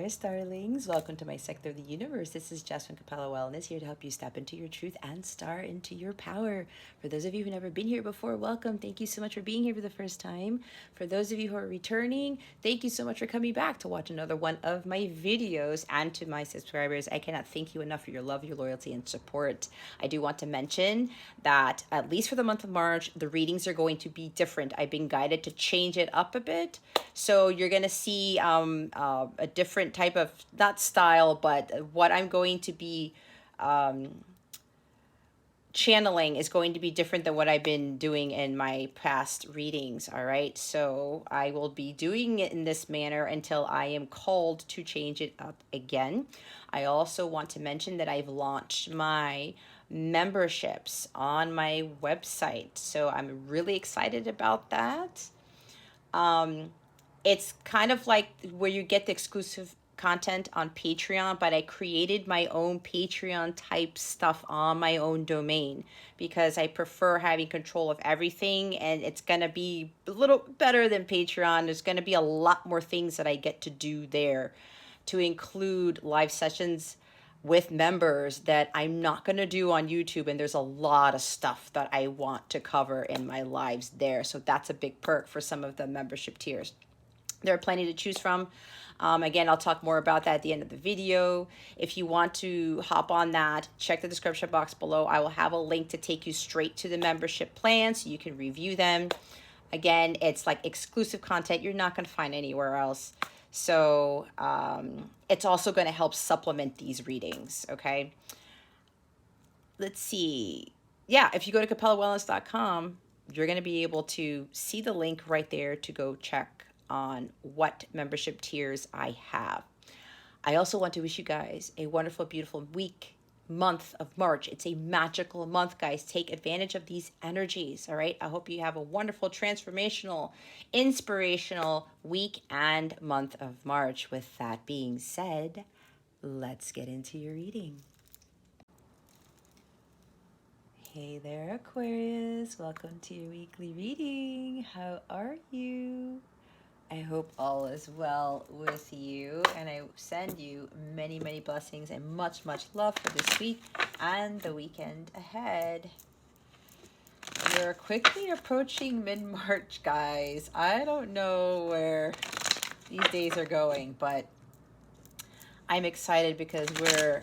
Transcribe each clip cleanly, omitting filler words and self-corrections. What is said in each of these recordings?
Aquarius darlings, welcome to my sector of the universe. This is Jasmine Capella Wellness, here to help you step into your truth and star into your power. For those of you who've never been here before, welcome. Thank you so much for being here for the first time. For those of you who are returning, thank you so much for coming back to watch another one of my videos. And to my subscribers, I cannot thank you enough for your love, your loyalty, and support. I do want to mention that at least for the month of March, the readings are going to be different. I've been guided to change it up a bit. So you're going to see a different type of, not style, but what I'm going to be channeling is going to be different than what I've been doing in my past readings. All right. So I will be doing it in this manner until I am called to change it up again. I also want to mention that I've launched my memberships on my website. So I'm really excited about that. It's kind of like where you get the exclusive content on Patreon, but I created my own Patreon type stuff on my own domain because I prefer having control of everything, and it's going to be a little better than Patreon. There's going to be a lot more things that I get to do there, to include live sessions with members that I'm not going to do on YouTube. And there's a lot of stuff that I want to cover in my lives there. So that's a big perk for some of the membership tiers. There are plenty to choose from. Again, I'll talk more about that at the end of the video. If you want to hop on that, check the description box below. I will have a link to take you straight to the membership plan so you can review them. Again, it's like exclusive content you're not going to find anywhere else. So it's also going to help supplement these readings, okay? Let's see. Yeah, if you go to capellawellness.com, you're going to be able to see the link right there to go check on what membership tiers I have. I also want to wish you guys a wonderful, beautiful month of March. It's a magical month, guys. Take advantage of these energies, all right? I hope you have a wonderful, transformational, inspirational week and month of March. With that being said, let's get into your reading. Hey there, Aquarius. Welcome to your weekly reading. How are you? I hope all is well with you, and I send you many, many blessings and much, much love for this week and the weekend ahead. We're quickly approaching mid-March, guys. I don't know where these days are going, but I'm excited because we're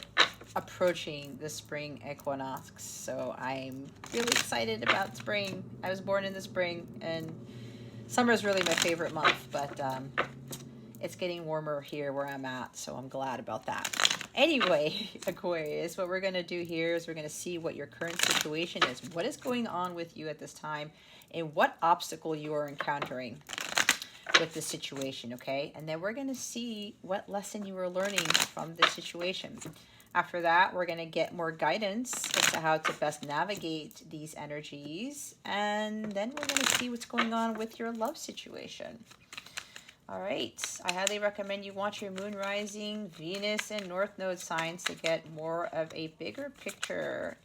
approaching the spring equinox. So I'm really excited about spring. I was born in the spring, and summer is really my favorite month, but it's getting warmer here where I'm at, so I'm glad about that. Anyway, Aquarius, what we're going to do here is we're going to see what your current situation is. What is going on with you at this time, and what obstacle you are encountering with this situation, okay? And then we're going to see what lesson you are learning from this situation. After that, we're going to get more guidance as to how to best navigate these energies. And then we're going to see what's going on with your love situation. All right. I highly recommend you watch your moon, rising, Venus, and North Node signs to get more of a bigger picture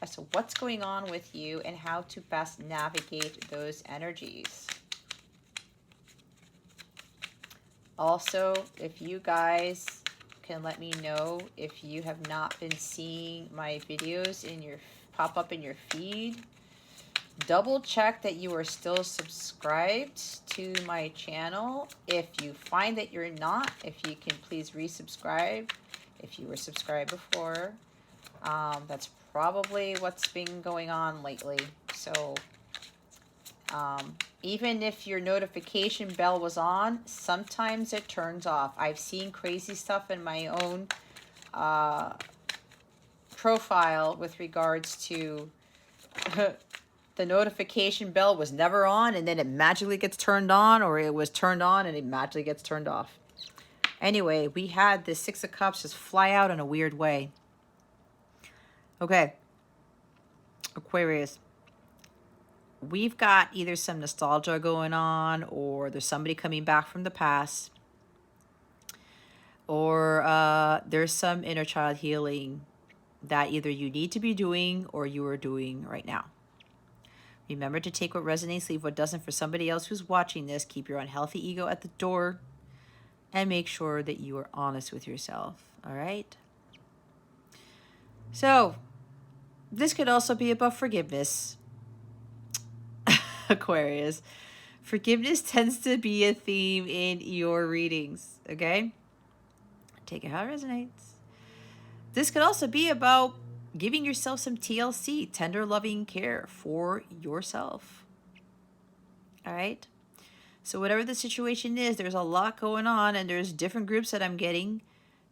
as to what's going on with you and how to best navigate those energies. Also, if you guys can let me know if you have not been seeing my videos in your pop up in your feed, double check that you are still subscribed to my channel. If you find that you're not, if you can please resubscribe if you were subscribed before. That's probably what's been going on lately. So even if your notification bell was on, sometimes it turns off. I've seen crazy stuff in my own profile with regards to the notification bell was never on, and then it magically gets turned on, or it was turned on and it magically gets turned off. Anyway, we had the Six of Cups just fly out in a weird way. Okay, Aquarius. We've got either some nostalgia going on, or there's somebody coming back from the past, or there's some inner child healing that either you need to be doing or you are doing right now. Remember to take what resonates, leave what doesn't. For somebody else who's watching this, keep your unhealthy ego at the door. and make sure that you are honest with yourself. All right. So, this could also be about forgiveness, Aquarius. Forgiveness tends to be a theme in your readings, okay? Take it how it resonates. This could also be about giving yourself some TLC, tender loving care for yourself. All right? So, whatever the situation is, there's a lot going on, and there's different groups that I'm getting.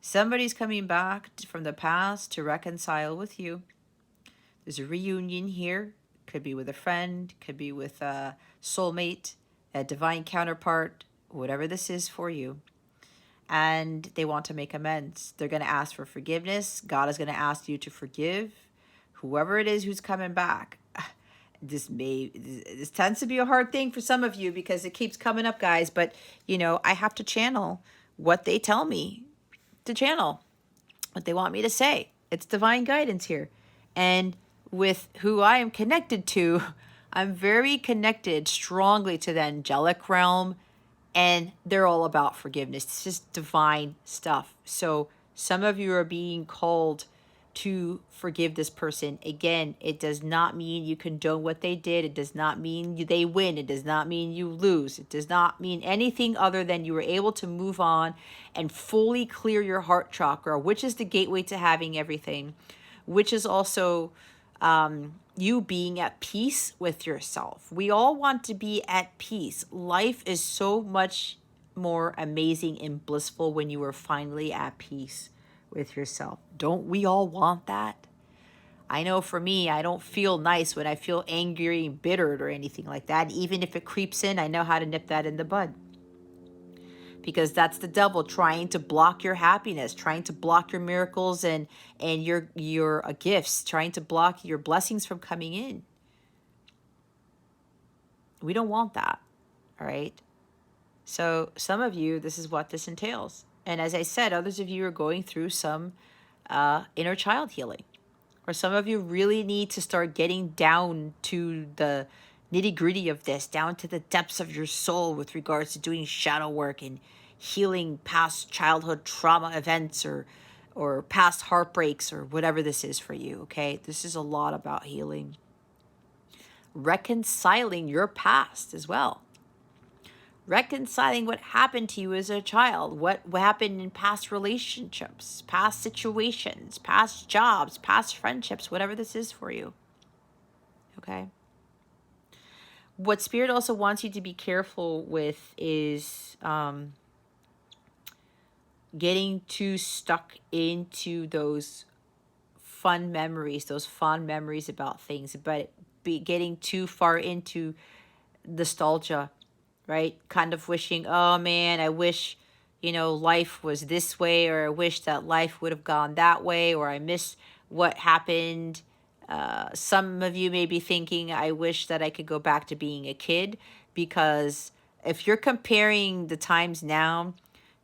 Somebody's coming back from the past to reconcile with you. There's a reunion here. Could be with a friend, could be with a soulmate, a divine counterpart, whatever this is for you. And they want to make amends. They're going to ask for forgiveness. God is going to ask you to forgive whoever it is who's coming back. This tends to be a hard thing for some of you because it keeps coming up, guys, but I have to channel what they tell me to channel, what they want me to say. It's divine guidance here. And with who I am connected to, I'm very connected strongly to the angelic realm, and they're all about forgiveness. It's just divine stuff. So some of you are being called to forgive this person. Again, it does not mean you condone what they did. It does not mean they win. It does not mean you lose. It does not mean anything other than you were able to move on and fully clear your heart chakra, which is the gateway to having everything, which is also you being at peace with yourself. We all want to be at peace. Life is so much more amazing and blissful when you are finally at peace with yourself. Don't we all want that? I know for me, I don't feel nice when I feel angry and bitter or anything like that. Even if it creeps in, I know how to nip that in the bud. Because that's the devil trying to block your happiness, trying to block your miracles and your gifts, trying to block your blessings from coming in. We don't want that, all right? So some of you, this is what this entails. And as I said, others of you are going through some inner child healing. Or some of you really need to start getting down to the nitty-gritty of this, down to the depths of your soul with regards to doing shadow work and healing past childhood trauma events or past heartbreaks or whatever this is for you, okay? This is a lot about healing. Reconciling your past as well. Reconciling what happened to you as a child, what happened in past relationships, past situations, past jobs, past friendships, whatever this is for you. Okay? What Spirit also wants you to be careful with is getting too stuck into those fond memories about things, but getting too far into nostalgia, right? Kind of wishing, oh man, I wish, life was this way, or I wish that life would have gone that way, or I miss what happened. Some of you may be thinking, I wish that I could go back to being a kid, because if you're comparing the times now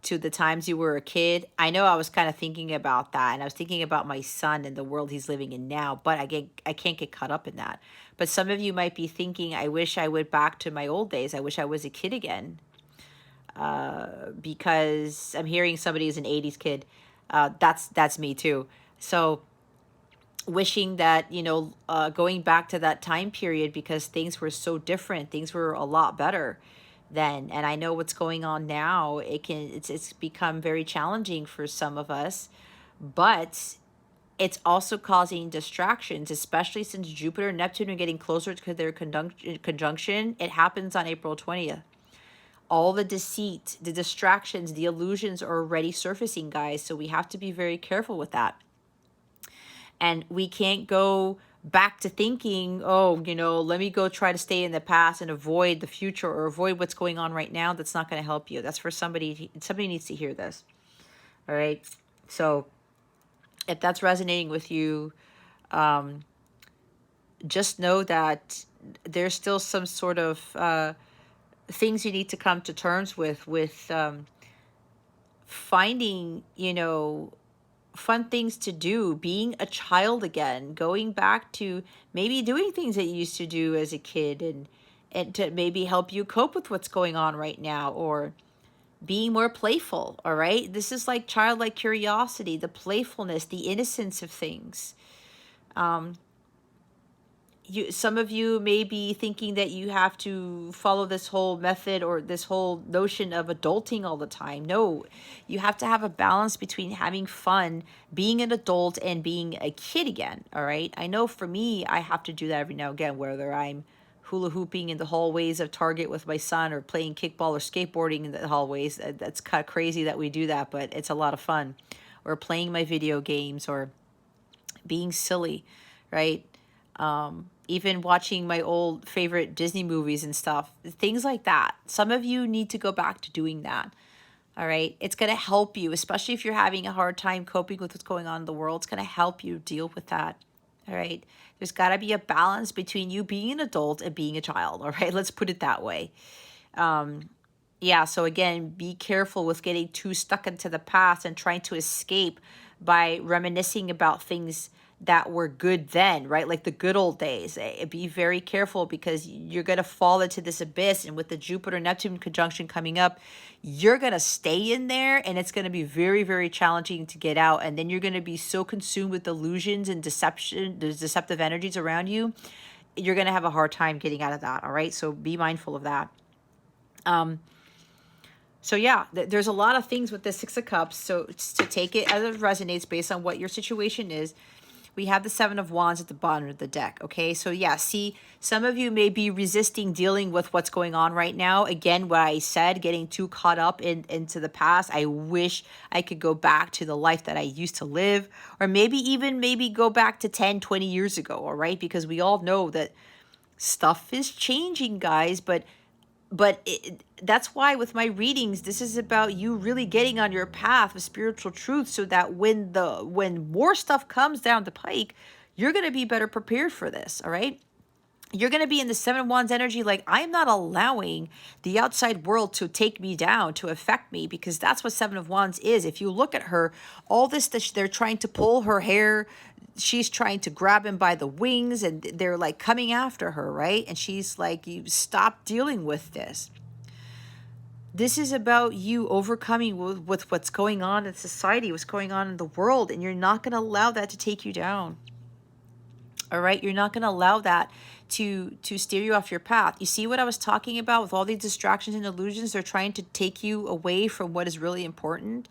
to the times you were a kid, I know I was kind of thinking about that, and I was thinking about my son and the world he's living in now, but I can't get caught up in that. But some of you might be thinking, I wish I went back to my old days. I wish I was a kid again. Because I'm hearing somebody who's an 80s kid. That's me too. So wishing that, going back to that time period, because things were so different. Things were a lot better then. And I know what's going on now. It's become very challenging for some of us, but it's also causing distractions, especially since Jupiter and Neptune are getting closer to their conjunction. It happens on April 20th. All the deceit, the distractions, the illusions are already surfacing, guys. So we have to be very careful with that. And we can't go back to thinking, oh, let me go try to stay in the past and avoid the future or avoid what's going on right now. That's not going to help you. That's for somebody needs to hear this. All right. So if that's resonating with you, just know that there's still some sort of things you need to come to terms with finding, fun things to do, being a child again, going back to maybe doing things that you used to do as a kid and to maybe help you cope with what's going on right now, or being more playful, all right? This is like childlike curiosity, the playfulness, the innocence of things. Um, some of you may be thinking that you have to follow this whole method or this whole notion of adulting all the time. No, you have to have a balance between having fun, being an adult, and being a kid again, all right? I know for me, I have to do that every now and again, whether I'm hula hooping in the hallways of Target with my son or playing kickball or skateboarding in the hallways. That's kind of crazy that we do that, but it's a lot of fun. Or playing my video games or being silly, right? Even watching my old favorite Disney movies and stuff, things like that. Some of you need to go back to doing that. All right. It's going to help you, especially if you're having a hard time coping with what's going on in the world. It's going to help you deal with that. All right. There's got to be a balance between you being an adult and being a child. All right. Let's put it that way. Yeah. So again, be careful with getting too stuck into the past and trying to escape by reminiscing about things that were good then, right? Like the good old days. Be very careful because you're going to fall into this abyss. And with the Jupiter-Neptune conjunction coming up, you're going to stay in there and it's going to be very, very challenging to get out. And then you're going to be so consumed with illusions and deception, the deceptive energies around you, you're going to have a hard time getting out of that. All right. So be mindful of that. So yeah, there's a lot of things with the Six of Cups. So to take it as it resonates based on what your situation is, we have the Seven of Wands at the bottom of the deck, okay? So yeah, see, some of you may be resisting dealing with what's going on right now. Again, what I said, getting too caught up into the past. I wish I could go back to the life that I used to live, or maybe go back to 10, 20 years ago, all right? Because we all know that stuff is changing, guys, but that's why with my readings, this is about you really getting on your path of spiritual truth so that when more stuff comes down the pike, you're going to be better prepared for this, all right? You're going to be in the Seven of Wands energy like, I'm not allowing the outside world to take me down, to affect me, because that's what Seven of Wands is. If you look at her, all this, they're trying to pull her hair, she's trying to grab him by the wings, and they're like coming after her, right? And she's like, you stop dealing with this. This is about you overcoming with what's going on in society, what's going on in the world, and you're not going to allow that to take you down. All right, you're not going to allow that to steer you off your path. You see what I was talking about with all these distractions and illusions? They're trying to take you away from what is really important,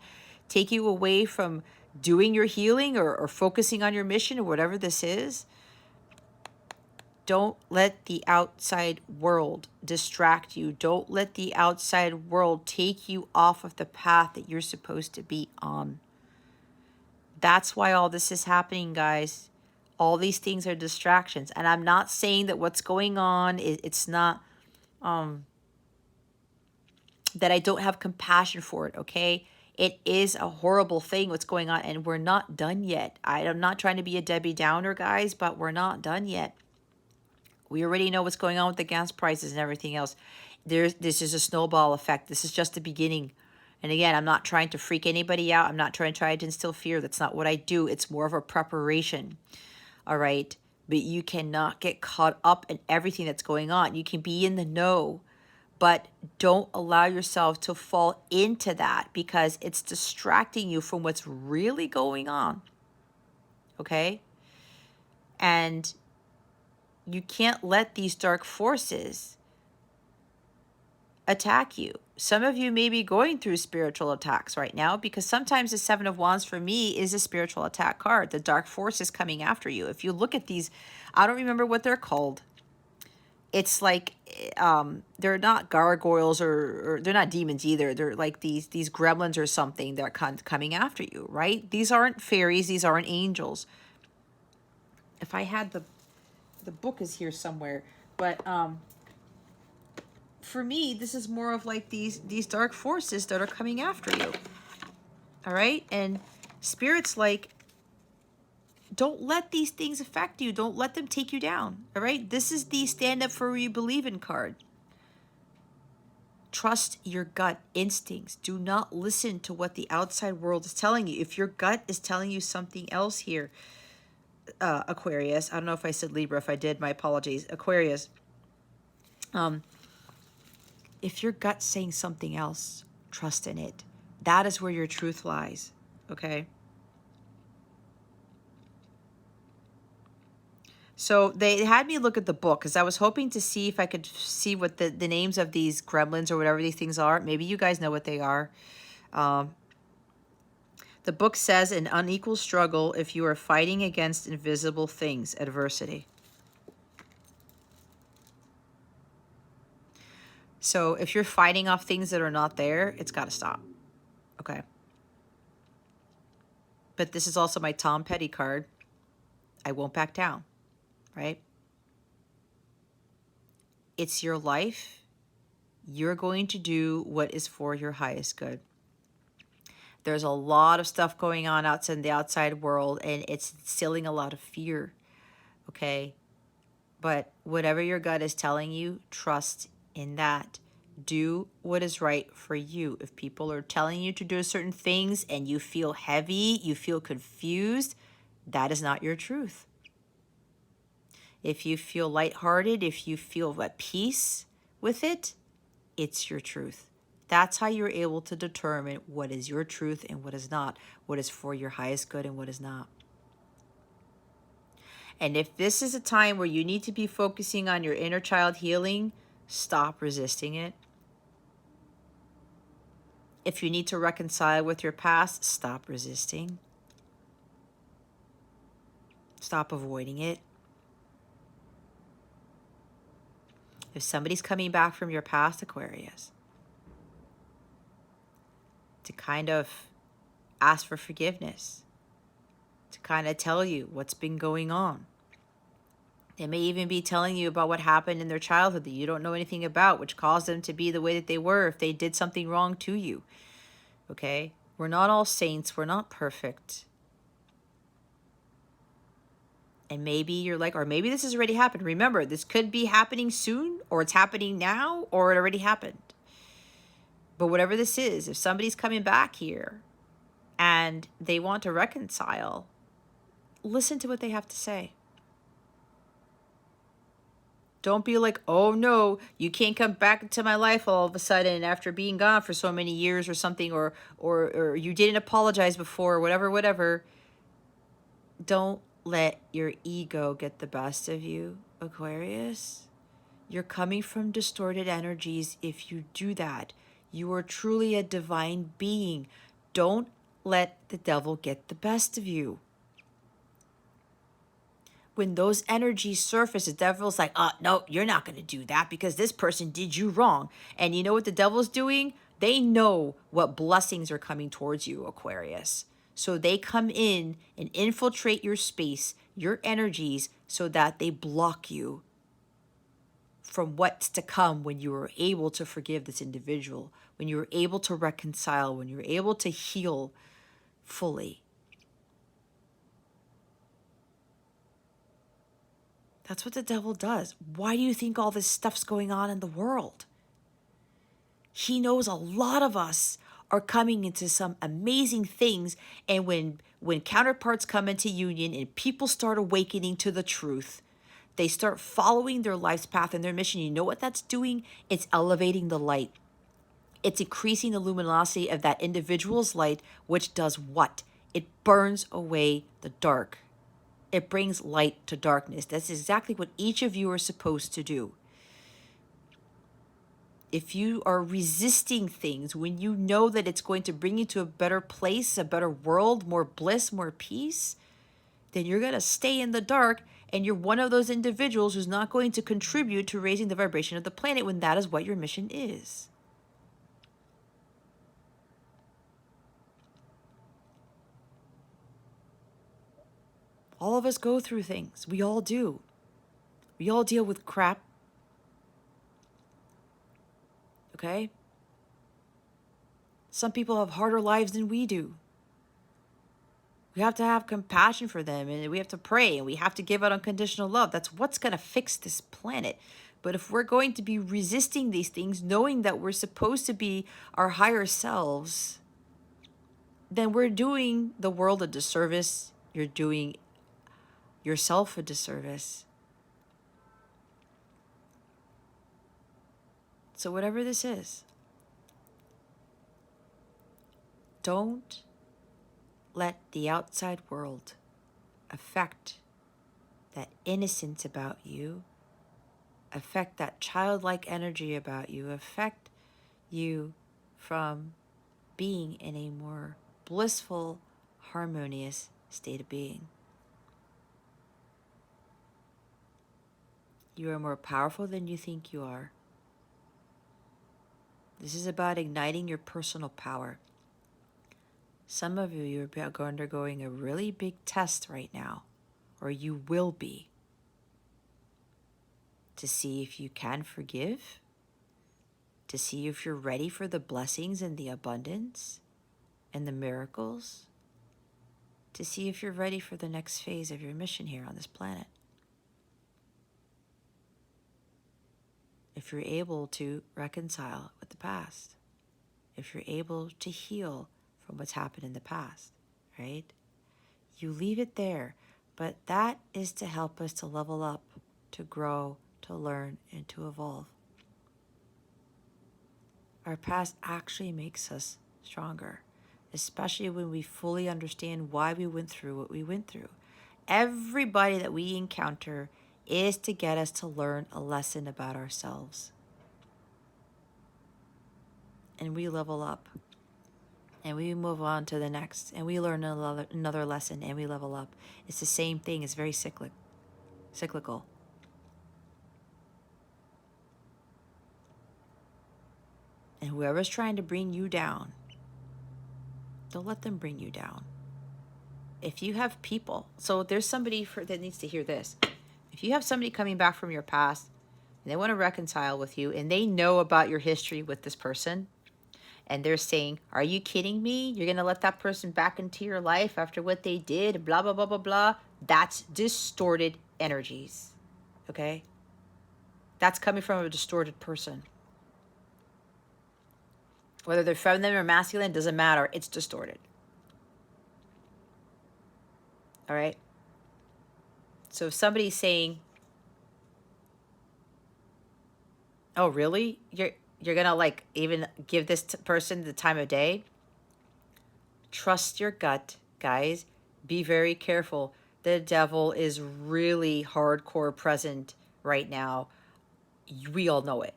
take you away from doing your healing or focusing on your mission or whatever this is. Don't let the outside world distract you. Don't let the outside world take you off of the path that you're supposed to be on. That's why all this is happening, guys. All these things are distractions. And I'm not saying that what's going on, it's not that I don't have compassion for it, okay? It is a horrible thing what's going on, and we're not done yet. I'm not trying to be a Debbie Downer, guys, but we're not done yet. We already know what's going on with the gas prices and everything else. This is a snowball effect. This is just the beginning. And again, I'm not trying to freak anybody out. I'm not trying to instill fear. That's not what I do. It's more of a preparation. All right. But you cannot get caught up in everything that's going on. You can be in the know, but don't allow yourself to fall into that because it's distracting you from what's really going on. Okay. And you can't let these dark forces attack you. Some of you may be going through spiritual attacks right now because sometimes the Seven of Wands for me is a spiritual attack card. The dark force is coming after you. If you look at these, I don't remember what they're called. It's like they're not gargoyles or they're not demons either. They're like these gremlins or something that are coming after you, right? These aren't fairies. These aren't angels. If I had the book is here somewhere, but for me, this is more of like these dark forces that are coming after you. All right? And Spirit's like, don't let these things affect you. Don't let them take you down. All right? This is the stand up for what you believe in card. Trust your gut instincts. Do not listen to what the outside world is telling you. If your gut is telling you something else here, Aquarius, I don't know if I said Libra. If I did, my apologies. Aquarius, if your gut's saying something else, trust in it. That is where your truth lies, okay? So they had me look at the book because I was hoping to see if I could see what the names of these gremlins or whatever these things are. Maybe you guys know what they are. The book says an unequal struggle if you are fighting against invisible things, adversity. So if you're fighting off things that are not there, it's got to stop. Okay. But this is also my Tom Petty card. I won't back down, right? It's your life. You're going to do what is for your highest good. There's a lot of stuff going on outside in the outside world, and it's instilling a lot of fear, okay? But whatever your gut is telling you, trust in that. Do what is right for you. If people are telling you to do certain things and you feel heavy, you feel confused, that is not your truth. If you feel lighthearted, if you feel at peace with it, it's your truth. That's how you're able to determine what is your truth and what is not, what is for your highest good and what is not. And if this is a time where you need to be focusing on your inner child healing, stop resisting it. If you need to reconcile with your past, stop resisting. Stop avoiding it. If somebody's coming back from your past, Aquarius, to kind of ask for forgiveness, to kind of tell you what's been going on. They may even be telling you about what happened in their childhood that you don't know anything about, which caused them to be the way that they were if they did something wrong to you. Okay? We're not all saints. We're not perfect. And maybe you're like, or maybe this has already happened. Remember, this could be happening soon, or it's happening now, or it already happened. But whatever this is, if somebody's coming back here and they want to reconcile, listen to what they have to say. Don't be like, oh no, you can't come back into my life all of a sudden after being gone for so many years or something, or you didn't apologize before, whatever. Don't let your ego get the best of you, Aquarius. You're coming from distorted energies if you do that. You are truly a divine being. Don't let the devil get the best of you. When those energies surface, the devil's like, no, you're not going to do that because this person did you wrong. And you know what the devil's doing? They know what blessings are coming towards you, Aquarius. So they come in and infiltrate your space, your energies, so that they block you from what's to come when you are able to forgive this individual, when you're able to reconcile, when you're able to heal fully. That's what the devil does. Why do you think all this stuff's going on in the world? He knows a lot of us are coming into some amazing things. And when counterparts come into union and people start awakening to the truth, they start following their life's path and their mission. You know what that's doing? It's elevating the light. It's increasing the luminosity of that individual's light, which does what? It burns away the dark. It brings light to darkness. That's exactly what each of you are supposed to do. If you are resisting things when you know that it's going to bring you to a better place, a better world, more bliss, more peace, then you're going to stay in the dark, and you're one of those individuals who's not going to contribute to raising the vibration of the planet when that is what your mission is. All of us go through things. We all do. We all deal with crap. Okay? Some people have harder lives than we do. We have to have compassion for them, and we have to pray, and we have to give out unconditional love. That's what's going to fix this planet. But if we're going to be resisting these things, knowing that we're supposed to be our higher selves, then we're doing the world a disservice. You're doing yourself a disservice. So whatever this is, Don't let the outside world affect that innocence about you, affect that childlike energy about you, affect you from being in a more blissful, harmonious state of being. You are more powerful than you think you are. This is about igniting your personal power. Some of you are undergoing a really big test right now, or you will be, to see if you can forgive, to see if you're ready for the blessings and the abundance and the miracles, to see if you're ready for the next phase of your mission here on this planet. If you're able to reconcile with the past, if you're able to heal from what's happened in the past, right? You leave it there, but that is to help us to level up, to grow, to learn, and to evolve. Our past actually makes us stronger, especially when we fully understand why we went through what we went through. Everybody that we encounter is to get us to learn a lesson about ourselves. And we level up. And we move on to the next. And we learn another lesson and we level up. It's the same thing. It's very cyclical. And whoever's trying to bring you down, don't let them bring you down. If you have people, so there's somebody that needs to hear this. If you have somebody coming back from your past and they want to reconcile with you and they know about your history with this person and they're saying, are you kidding me? You're going to let that person back into your life after what they did, blah, blah, blah, blah, blah. That's distorted energies, okay? That's coming from a distorted person. Whether they're feminine or masculine, doesn't matter. It's distorted. All right? So if somebody's saying, oh, really? You're going to like even give this person the time of day? Trust your gut, guys. Be very careful. The devil is really hardcore present right now. We all know it.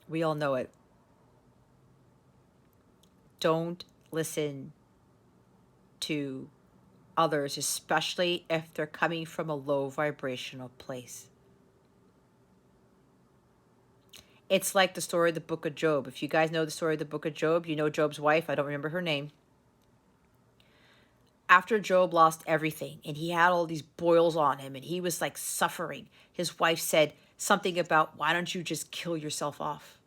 We all know it. Don't listen to others, especially if they're coming from a low vibrational place. It's like the story of the book of Job. If you guys know the story of the book of Job, you know Job's wife. I don't remember her name. After Job lost everything and he had all these boils on him and he was like suffering, his wife said something about, why don't you just kill yourself off?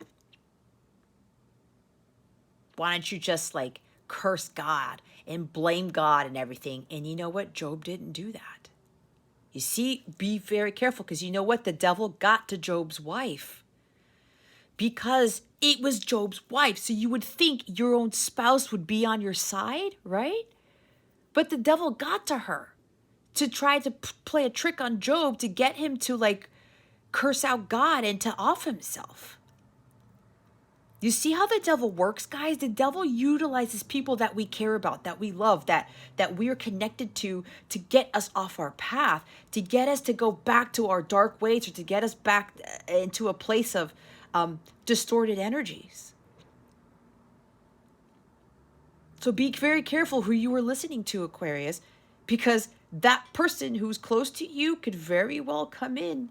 Why don't you just like curse God and blame God and everything? And you know what? Job didn't do that. You see, be very careful, because you know what? The devil got to Job's wife because it was Job's wife. So you would think your own spouse would be on your side, right? But the devil got to her to try to play a trick on Job to get him to like curse out God and to off himself. You see how the devil works, guys? The devil utilizes people that we care about, that we love, that we're connected to get us off our path, to get us to go back to our dark ways, or to get us back into a place of distorted energies. So be very careful who you are listening to, Aquarius, because that person who's close to you could very well come in.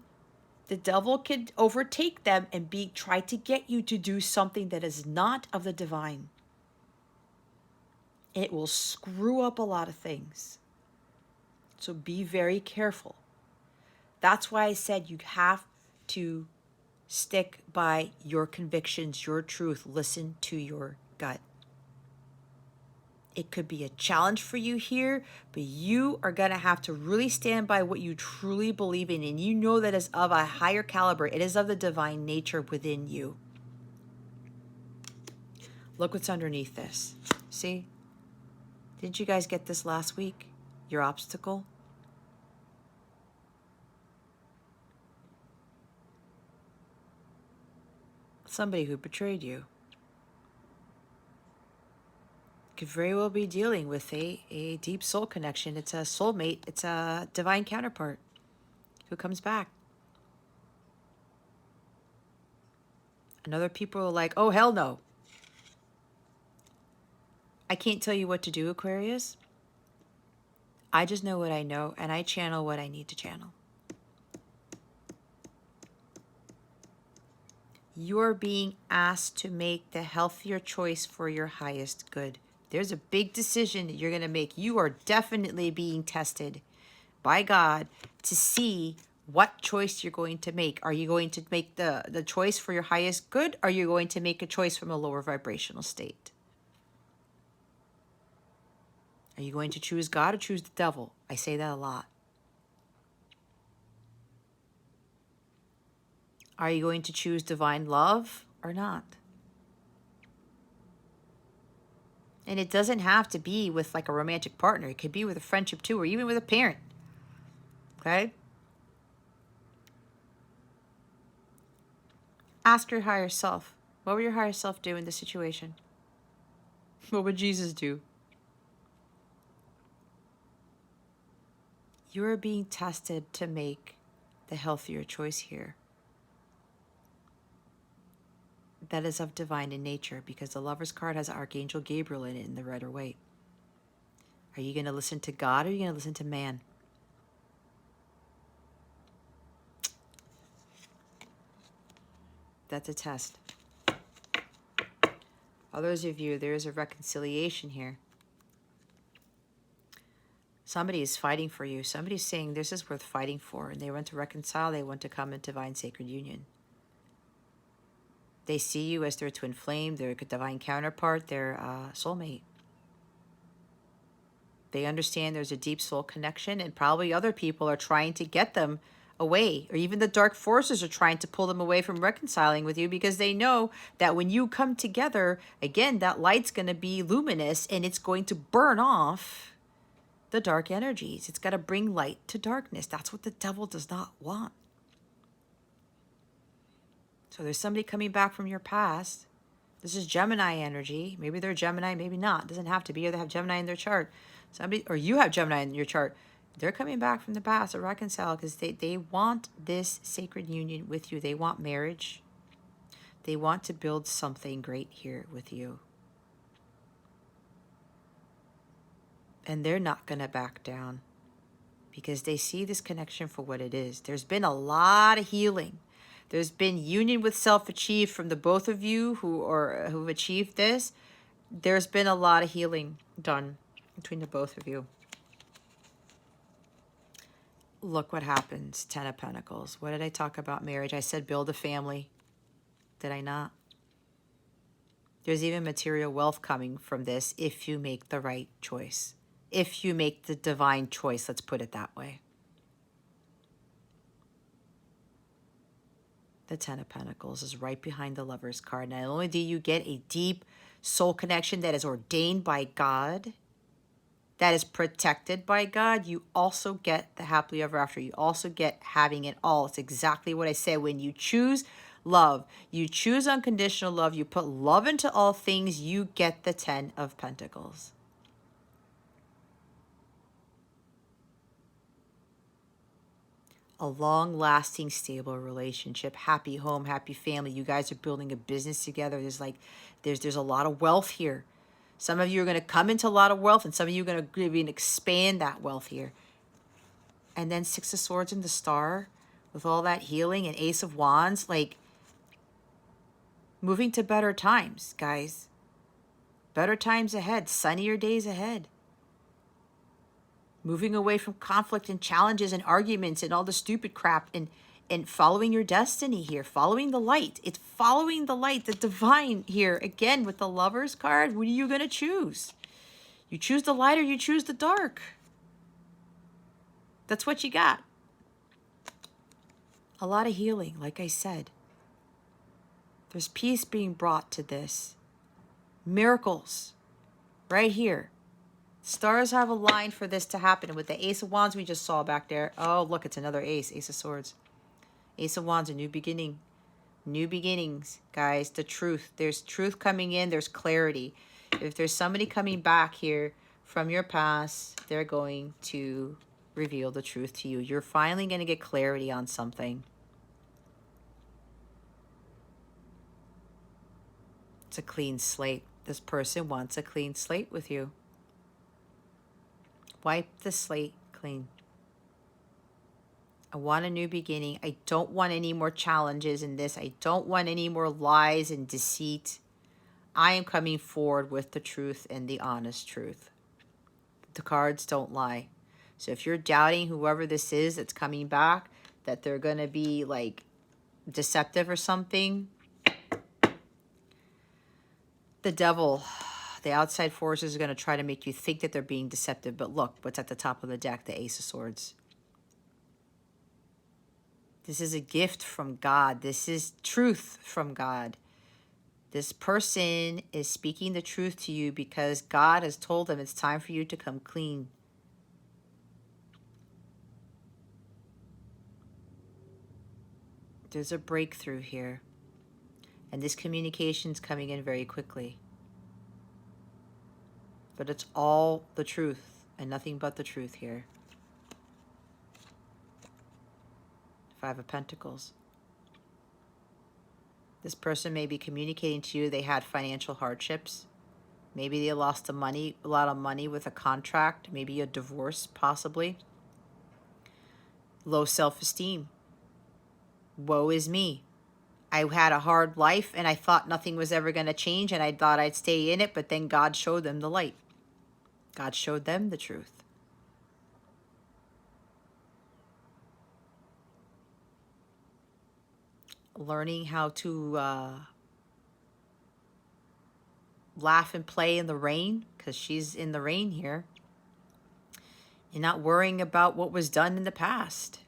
The devil could overtake them and try to get you to do something that is not of the divine. It will screw up a lot of things. So be very careful. That's why I said you have to stick by your convictions, your truth. Listen to your gut. It could be a challenge for you here, but you are going to have to really stand by what you truly believe in. And you know that is of a higher caliber. It is of the divine nature within you. Look what's underneath this. See? Didn't you guys get this last week? Your obstacle? Somebody who betrayed you. Could very well be dealing with a deep soul connection. It's a soulmate. It's a divine counterpart who comes back. And other people are like, oh, hell no. I can't tell you what to do, Aquarius. I just know what I know, and I channel what I need to channel. You're being asked to make the healthier choice for your highest good. There's a big decision that you're going to make. You are definitely being tested by God to see what choice you're going to make. Are you going to make the choice for your highest good? Or are you going to make a choice from a lower vibrational state? Are you going to choose God or choose the devil? I say that a lot. Are you going to choose divine love or not? And it doesn't have to be with like a romantic partner. It could be with a friendship too, or even with a parent. Okay? Ask your higher self, what would your higher self do in this situation? What would Jesus do? You are being tested to make the healthier choice here. That is of divine in nature, because the Lover's card has Archangel Gabriel in it in the red or white. Are you going to listen to God or are you going to listen to man? That's a test. Others of you, there is a reconciliation here. Somebody is fighting for you. Somebody's saying this is worth fighting for, and they want to reconcile. They want to come in divine sacred union. They see you as their twin flame, their divine counterpart, their soulmate. They understand there's a deep soul connection, and probably other people are trying to get them away, or even the dark forces are trying to pull them away from reconciling with you, because they know that when you come together, again, that light's going to be luminous and it's going to burn off the dark energies. It's got to bring light to darkness. That's what the devil does not want. So there's somebody coming back from your past. This is Gemini energy. Maybe they're Gemini, maybe not. It doesn't have to be, or they have Gemini in their chart. Somebody, or you have Gemini in your chart. They're coming back from the past to reconcile because they want this sacred union with you. They want marriage. They want to build something great here with you. And they're not going to back down because they see this connection for what it is. There's been a lot of healing. There's been union with self-achieved from the both of you who've achieved this. There's been a lot of healing done between the both of you. Look what happens. 10 of Pentacles. What did I talk about marriage? I said build a family. Did I not? There's even material wealth coming from this if you make the right choice. If you make the divine choice, let's put it that way. The 10 of Pentacles is right behind the Lover's card. Not only do you get a deep soul connection that is ordained by God, that is protected by God, you also get the happily ever after. You also get having it all. It's exactly what I said. When you choose love, you choose unconditional love, you put love into all things, you get the 10 of Pentacles. A long-lasting, stable relationship, happy home, happy family. You guys are building a business together. There's a lot of wealth here. Some of you are going to come into a lot of wealth, and some of you are going to even expand that wealth here. And then 6 of Swords and the Star, with all that healing, and Ace of Wands, like moving to better times, guys. Better times ahead, sunnier days ahead. Moving away from conflict and challenges and arguments and all the stupid crap, and following your destiny here, following the light. It's following the light, the divine here. Again, with the Lover's card, what are you going to choose? You choose the light or you choose the dark. That's what you got. A lot of healing, like I said. There's peace being brought to this. Miracles right here. Stars have aligned for this to happen. With the Ace of Wands we just saw back there. Oh, look, it's another ace. Ace of Swords. Ace of Wands, a new beginning. New beginnings, guys. The truth. There's truth coming in. There's clarity. If there's somebody coming back here from your past, they're going to reveal the truth to you. You're finally going to get clarity on something. It's a clean slate. This person wants a clean slate with you. Wipe the slate clean. I want a new beginning. I don't want any more challenges in this. I don't want any more lies and deceit. I am coming forward with the truth and the honest truth. The cards don't lie. So if you're doubting whoever this is that's coming back, that they're going to be like deceptive or something, the devil, the outside forces are going to try to make you think that they're being deceptive. But look, what's at the top of the deck? The Ace of Swords. This is a gift from God. This is truth from God. This person is speaking the truth to you because God has told them it's time for you to come clean. There's a breakthrough here. And this communication is coming in very quickly. But it's all the truth and nothing but the truth here. Five of Pentacles. This person may be communicating to you they had financial hardships. Maybe they lost a lot of money with a contract. Maybe a divorce, possibly. Low self-esteem. Woe is me. I had a hard life and I thought nothing was ever going to change and I thought I'd stay in it, but then God showed them the light. God showed them the truth. Learning how to laugh and play in the rain, because she's in the rain here, and not worrying about what was done in the past.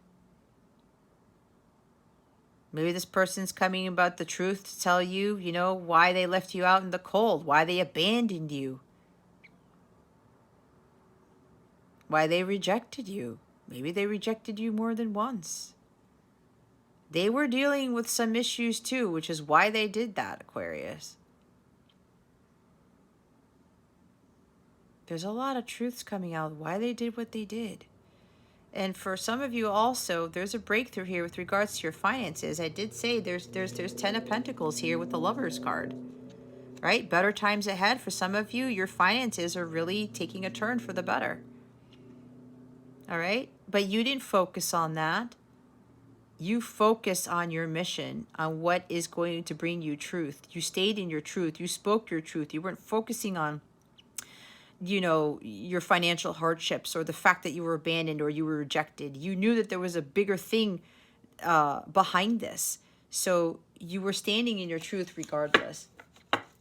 Maybe this person's coming about the truth to tell you, you know, why they left you out in the cold, why they abandoned you, why they rejected you. Maybe they rejected you more than once. They were dealing with some issues too, which is why they did that, Aquarius. There's a lot of truths coming out why they did what they did. And for some of you also, there's a breakthrough here with regards to your finances. I did say there's 10 of Pentacles here with the Lovers card, right? Better times ahead. For some of you, your finances are really taking a turn for the better. All right? But you didn't focus on that. You focus on your mission, on what is going to bring you truth. You stayed in your truth. You spoke your truth. You weren't focusing on, you know, your financial hardships or the fact that you were abandoned or you were rejected. You knew that there was a bigger thing behind this. So you were standing in your truth regardless.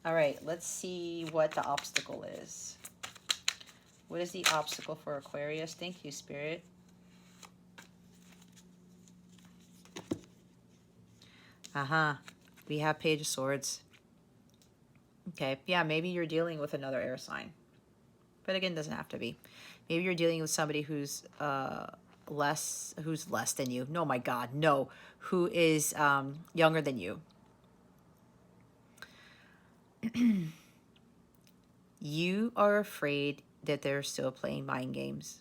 All right, let's see what the obstacle is. What is the obstacle for Aquarius? Thank you, Spirit. We have Page of Swords. Okay, yeah, maybe you're dealing with another air sign. But again, doesn't have to be. Maybe you're dealing with somebody who's less than you. No, my God, no. Who is younger than you. You are afraid that they're still playing mind games.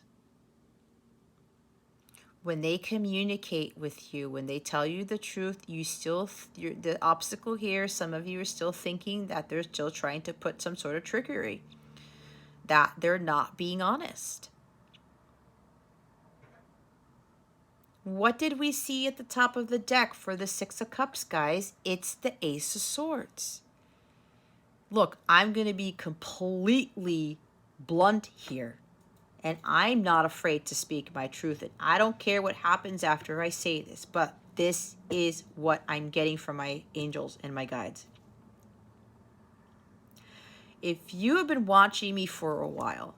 When they communicate with you, when they tell you the truth, the obstacle here, some of you are still thinking that they're still trying to put some sort of trickery, that they're not being honest. What did we see at the top of the deck for the Six of Cups, guys? It's the Ace of Swords. Look, I'm going to be completely blunt here. And I'm not afraid to speak my truth. And I don't care what happens after I say this. But this is what I'm getting from my angels and my guides. If you have been watching me for a while,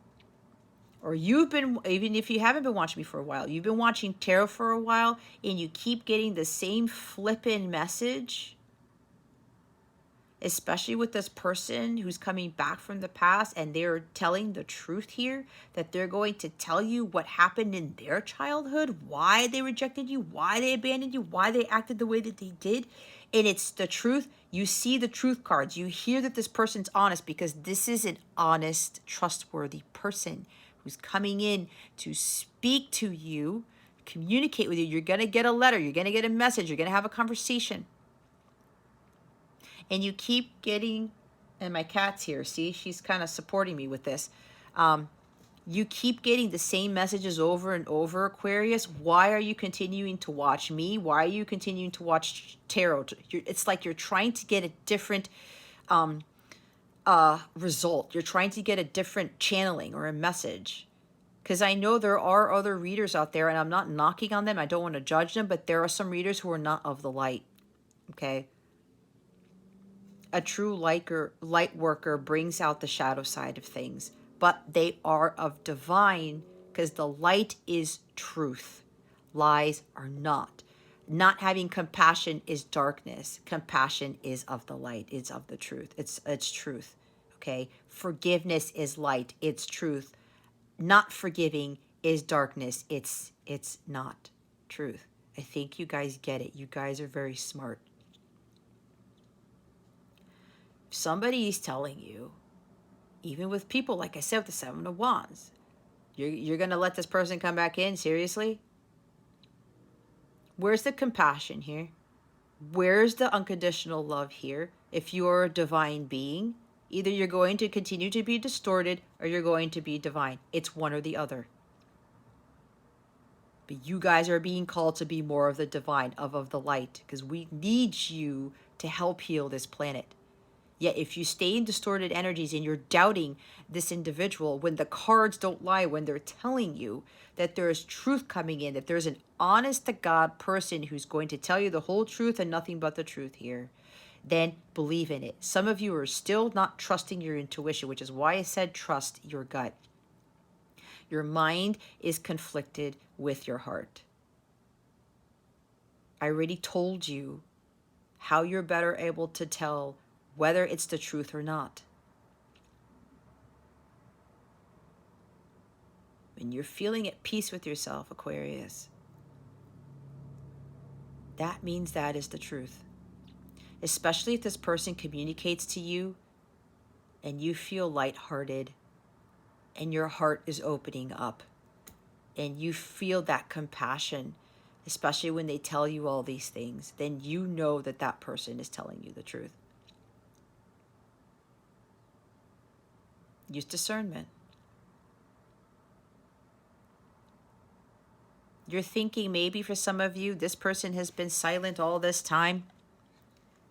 or even if you haven't been watching me for a while, you've been watching tarot for a while, and you keep getting the same flippin' message, especially with this person who's coming back from the past and they're telling the truth here, that they're going to tell you what happened in their childhood, why they rejected you, why they abandoned you, why they acted the way that they did, and it's the truth. You see the truth cards. You hear that this person's honest because this is an honest, trustworthy person who's coming in to speak to you, communicate with you. You're going to get a letter. You're going to get a message. You're going to have a conversation. And you keep getting, and my cat's here. See, she's kind of supporting me with this. You keep getting the same messages over and over, Aquarius. Why are you continuing to watch me? Why are you continuing to watch tarot? It's like you're trying to get a different result. You're trying to get a different channeling or a message. Because I know there are other readers out there, and I'm not knocking on them. I don't want to judge them, but there are some readers who are not of the light. Okay? A true light worker brings out the shadow side of things. But they are of divine, because the light is truth. Lies are not. Not having compassion is darkness. Compassion is of the light. It's of the truth. It's truth. Okay? Forgiveness is light. It's truth. Not forgiving is darkness. It's not truth. I think you guys get it. You guys are very smart. If somebody is telling you, even with people, like I said, with the Seven of Wands, you're going to let this person come back in? Seriously? Where's the compassion here? Where's the unconditional love here? If you're a divine being, either you're going to continue to be distorted or you're going to be divine. It's one or the other. But you guys are being called to be more of the divine, of the light, because we need you to help heal this planet. Yet if you stay in distorted energies and you're doubting this individual, when the cards don't lie, when they're telling you that there is truth coming in, that there's an honest to God person who's going to tell you the whole truth and nothing but the truth here, then believe in it. Some of you are still not trusting your intuition, which is why I said trust your gut. Your mind is conflicted with your heart. I already told you how you're better able to tell whether it's the truth or not. When you're feeling at peace with yourself, Aquarius, that means that is the truth. Especially if this person communicates to you and you feel lighthearted and your heart is opening up and you feel that compassion, especially when they tell you all these things, then you know that that person is telling you the truth. Use discernment. You're thinking maybe for some of you, this person has been silent all this time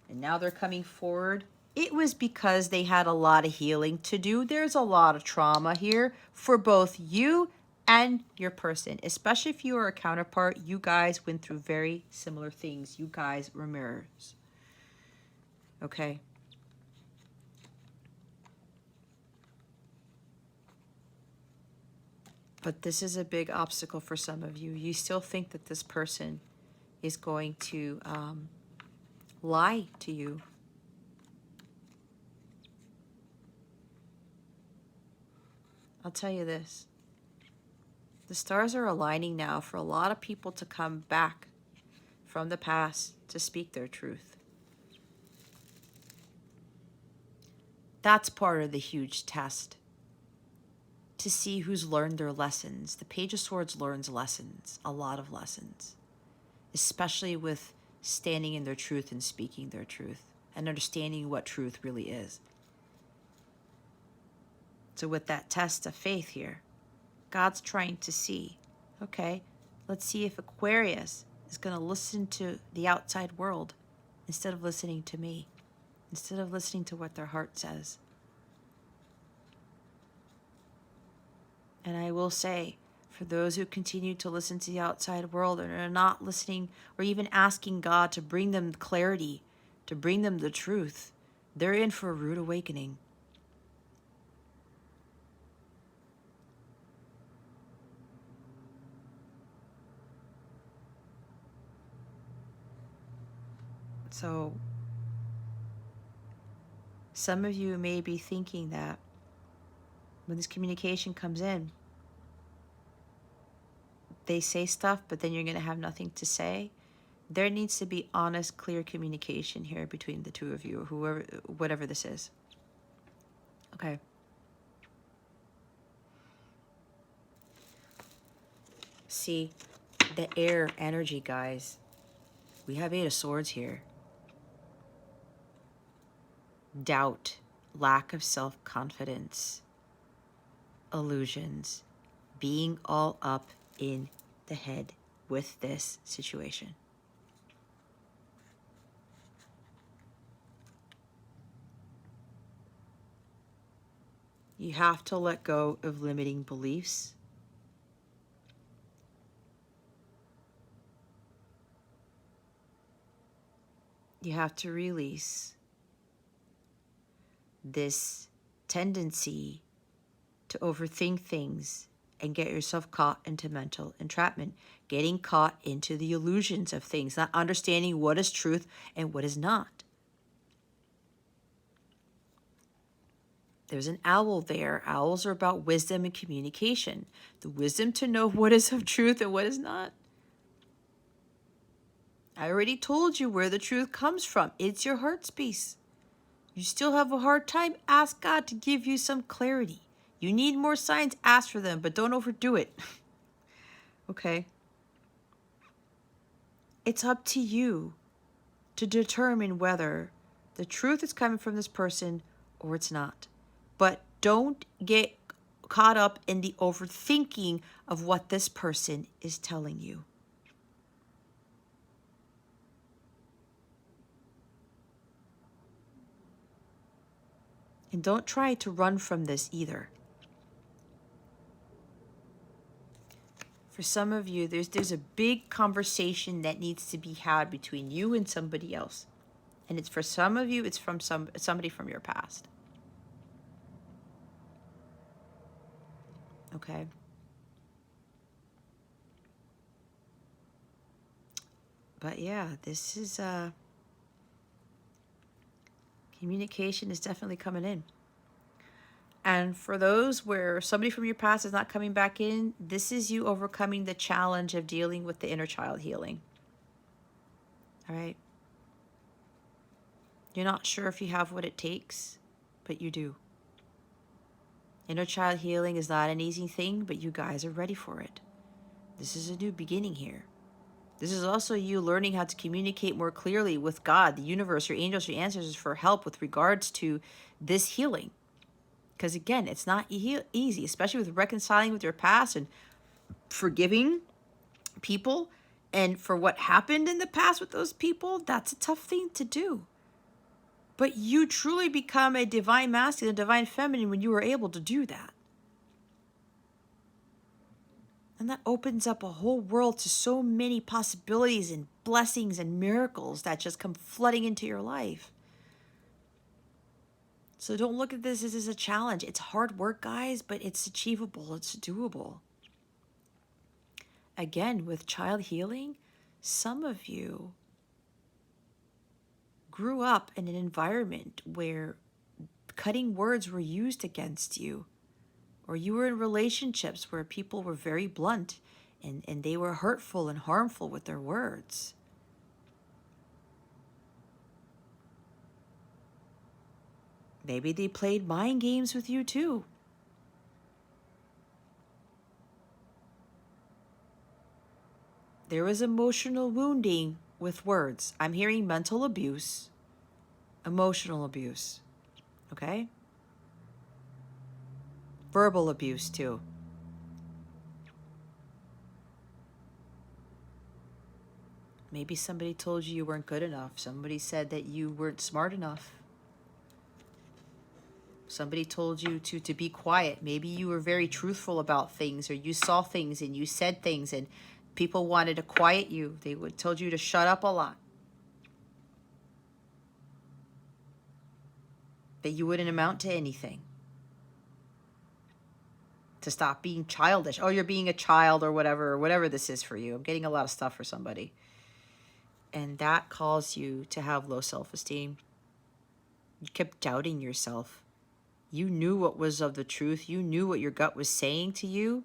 and now they're coming forward. It was because they had a lot of healing to do. There's a lot of trauma here for both you and your person, especially if you are a counterpart. You guys went through very similar things. You guys were mirrors. Okay. But this is a big obstacle for some of you. You still think that this person is going to lie to you. I'll tell you this. The stars are aligning now for a lot of people to come back from the past to speak their truth. That's part of the huge test. To see who's learned their lessons. The Page of Swords learns lessons, a lot of lessons, especially with standing in their truth and speaking their truth and understanding what truth really is. So with that test of faith here, God's trying to see, okay, let's see if Aquarius is going to listen to the outside world instead of listening to me, instead of listening to what their heart says. And I will say, for those who continue to listen to the outside world and are not listening or even asking God to bring them clarity, to bring them the truth, they're in for a rude awakening. So, some of you may be thinking that when this communication comes in, they say stuff, but then you're going to have nothing to say. There needs to be honest, clear communication here between the two of you, or whoever, whatever this is. Okay. See, the air energy, guys. We have 8 of Swords here. Doubt, lack of self-confidence, illusions, being all up in the head with this situation. You have to let go of limiting beliefs. You have to release this tendency to overthink things and get yourself caught into mental entrapment, getting caught into the illusions of things, not understanding what is truth and what is not. There's an owl there. Owls are about wisdom and communication. The wisdom to know what is of truth and what is not. I already told you where the truth comes from. It's your heart space. You still have a hard time? Ask God to give you some clarity. You need more signs, ask for them, but don't overdo it. Okay? It's up to you to determine whether the truth is coming from this person or it's not. But don't get caught up in the overthinking of what this person is telling you. And don't try to run from this either. For some of you, there's a big conversation that needs to be had between you and somebody else. And it's for some of you, it's from somebody from your past. Okay? But yeah, this is communication is definitely coming in. And for those where somebody from your past is not coming back in, this is you overcoming the challenge of dealing with the inner child healing. All right? You're not sure if you have what it takes, but you do. Inner child healing is not an easy thing, but you guys are ready for it. This is a new beginning here. This is also you learning how to communicate more clearly with God, the universe, your angels, your ancestors for help with regards to this healing. Because again, it's not easy, especially with reconciling with your past and forgiving people. And for what happened in the past with those people, that's a tough thing to do. But you truly become a divine masculine, divine feminine when you are able to do that. And that opens up a whole world to so many possibilities and blessings and miracles that just come flooding into your life. So don't look at this as a challenge. It's hard work, guys, but it's achievable. It's doable. Again, with child healing, some of you grew up in an environment where cutting words were used against you, or you were in relationships where people were very blunt and they were hurtful and harmful with their words. Maybe they played mind games with you too. There was emotional wounding with words. I'm hearing mental abuse, emotional abuse, okay? Verbal abuse too. Maybe somebody told you weren't good enough. Somebody said that you weren't smart enough. Somebody told you to be quiet. Maybe you were very truthful about things, or you saw things and you said things and people wanted to quiet you. They told you to shut up a lot. That you wouldn't amount to anything. To stop being childish. Oh, you're being a child or whatever this is for you. I'm getting a lot of stuff for somebody. And that caused you to have low self-esteem. You kept doubting yourself. You knew what was of the truth. You knew what your gut was saying to you,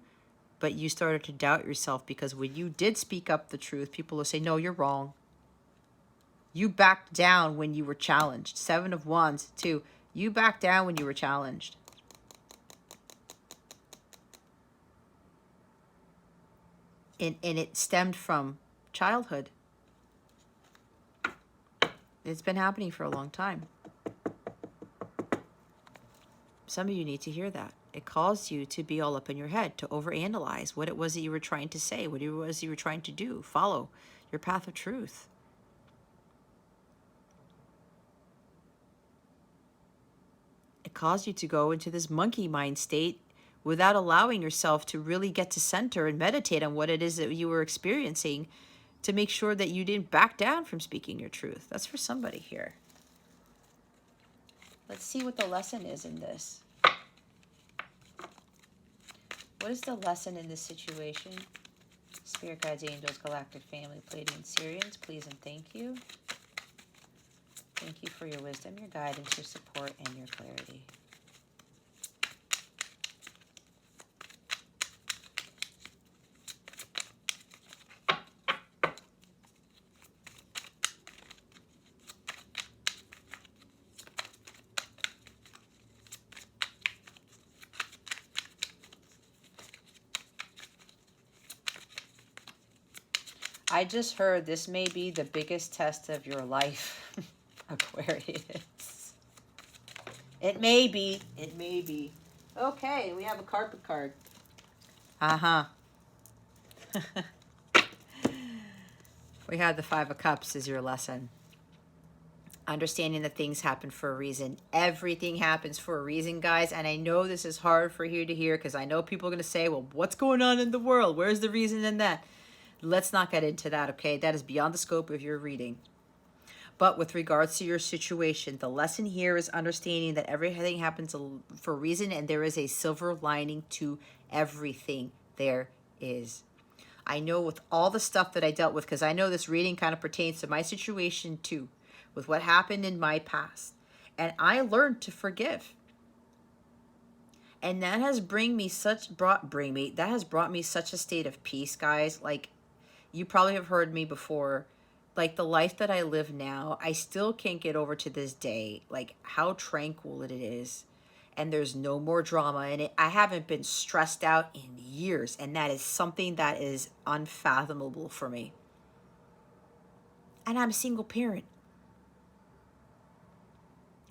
but you started to doubt yourself because when you did speak up the truth, people will say, no, you're wrong. You backed down when you were challenged. Seven of Wands, 2. You backed down when you were challenged. And it stemmed from childhood. It's been happening for a long time. Some of you need to hear that. It caused you to be all up in your head, to overanalyze what it was that you were trying to say, what it was you were trying to do. Follow your path of truth. It caused you to go into this monkey mind state without allowing yourself to really get to center and meditate on what it is that you were experiencing, to make sure that you didn't back down from speaking your truth. That's for somebody here. Let's see what the lesson is in this. What is the lesson in this situation? Spirit guides, angels, galactic family, Pleiadian, Sirians, please and thank you. Thank you for your wisdom, your guidance, your support, and your clarity. I just heard this may be the biggest test of your life, Aquarius. It may be. It may be. Okay, we have a carpet card. Uh-huh. We had the Five of Cups as your lesson. Understanding that things happen for a reason. Everything happens for a reason, guys. And I know this is hard for you to hear, because I know people are going to say, well, what's going on in the world? Where's the reason in that? Let's not get into that, okay? That is beyond the scope of your reading. But with regards to your situation, the lesson here is understanding that everything happens for a reason, and there is a silver lining to everything there is. I know with all the stuff that I dealt with, because I know this reading kind of pertains to my situation too, with what happened in my past. And I learned to forgive. And that has brought me such a state of peace, guys. Like, you probably have heard me before. Like, the life that I live now, I still can't get over to this day, like, how tranquil it is. And there's no more drama in it. I haven't been stressed out in years. And that is something that is unfathomable for me. And I'm a single parent.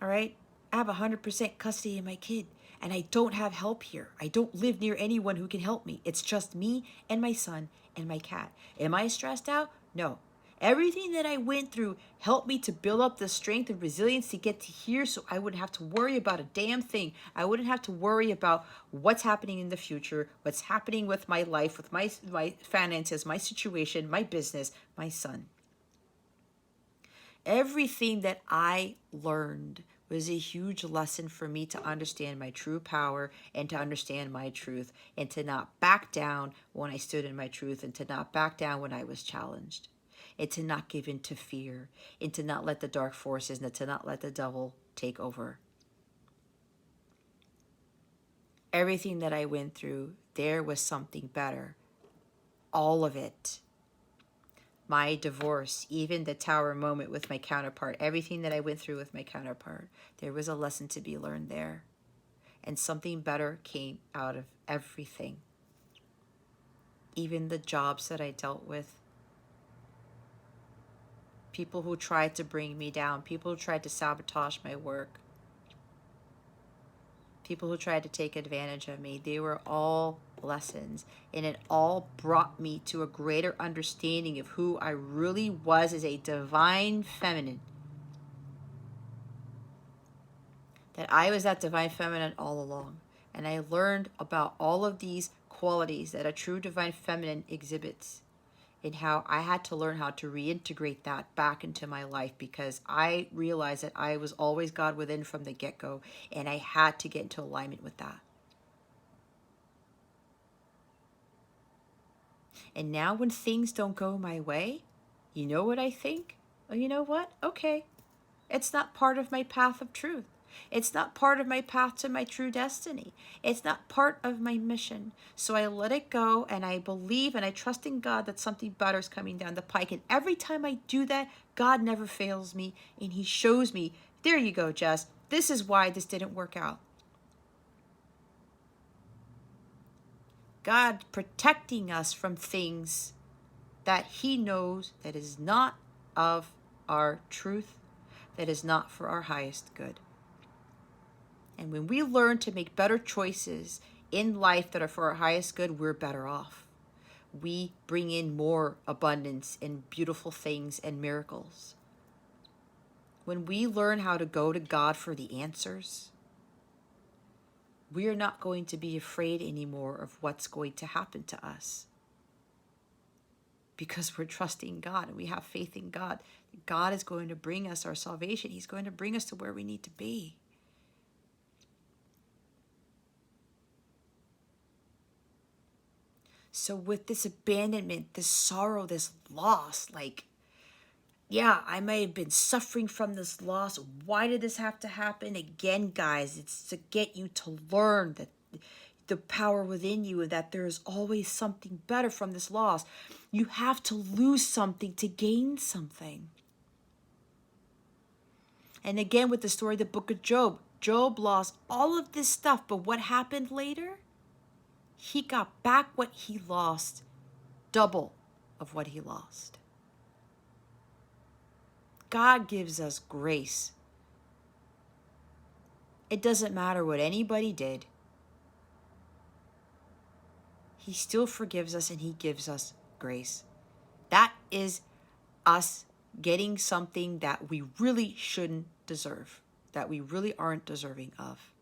All right? I have 100% custody of my kid. And I don't have help here. I don't live near anyone who can help me. It's just me and my son and my cat. Am I stressed out? No. Everything that I went through helped me to build up the strength and resilience to get to here, so I wouldn't have to worry about a damn thing. I wouldn't have to worry about what's happening in the future, what's happening with my life, with my finances, my situation, my business, my son. Everything that I learned was a huge lesson for me to understand my true power and to understand my truth, and to not back down when I stood in my truth, and to not back down when I was challenged, and to not give in to fear, and to not let the dark forces, and to not let the devil take over. Everything that I went through, there was something better. All of it. My divorce, even the tower moment with my counterpart, everything that I went through with my counterpart, there was a lesson to be learned there. And something better came out of everything. Even the jobs that I dealt with. People who tried to bring me down, people who tried to sabotage my work, people who tried to take advantage of me, they were all lessons, and it all brought me to a greater understanding of who I really was as a divine feminine. That I was that divine feminine all along, and I learned about all of these qualities that a true divine feminine exhibits, and how I had to learn how to reintegrate that back into my life, because I realized that I was always God within from the get-go, and I had to get into alignment with that. And now when things don't go my way, you know what I think? Well, you know what? Okay, it's not part of my path of truth. It's not part of my path to my true destiny. It's not part of my mission. So I let it go, and I believe and I trust in God that something better is coming down the pike. And every time I do that, God never fails me, and he shows me, there you go, Jess. This is why this didn't work out. God protecting us from things that he knows that is not of our truth, that is not for our highest good. And when we learn to make better choices in life that are for our highest good, we're better off. We bring in more abundance and beautiful things and miracles. When we learn how to go to God for the answers, we are not going to be afraid anymore of what's going to happen to us. Because we're trusting God and we have faith in God. God is going to bring us our salvation. He's going to bring us to where we need to be. So with this abandonment, this sorrow, this loss, like, yeah, I may have been suffering from this loss. Why did this have to happen? Again, guys, it's to get you to learn that the power within you and that there is always something better from this loss. You have to lose something to gain something. And again, with the story of the book of Job, Job lost all of this stuff, but what happened later? He got back what he lost, double of what he lost. God gives us grace. It doesn't matter what anybody did. He still forgives us and he gives us grace. That is us getting something that we really shouldn't deserve, that we really aren't deserving of.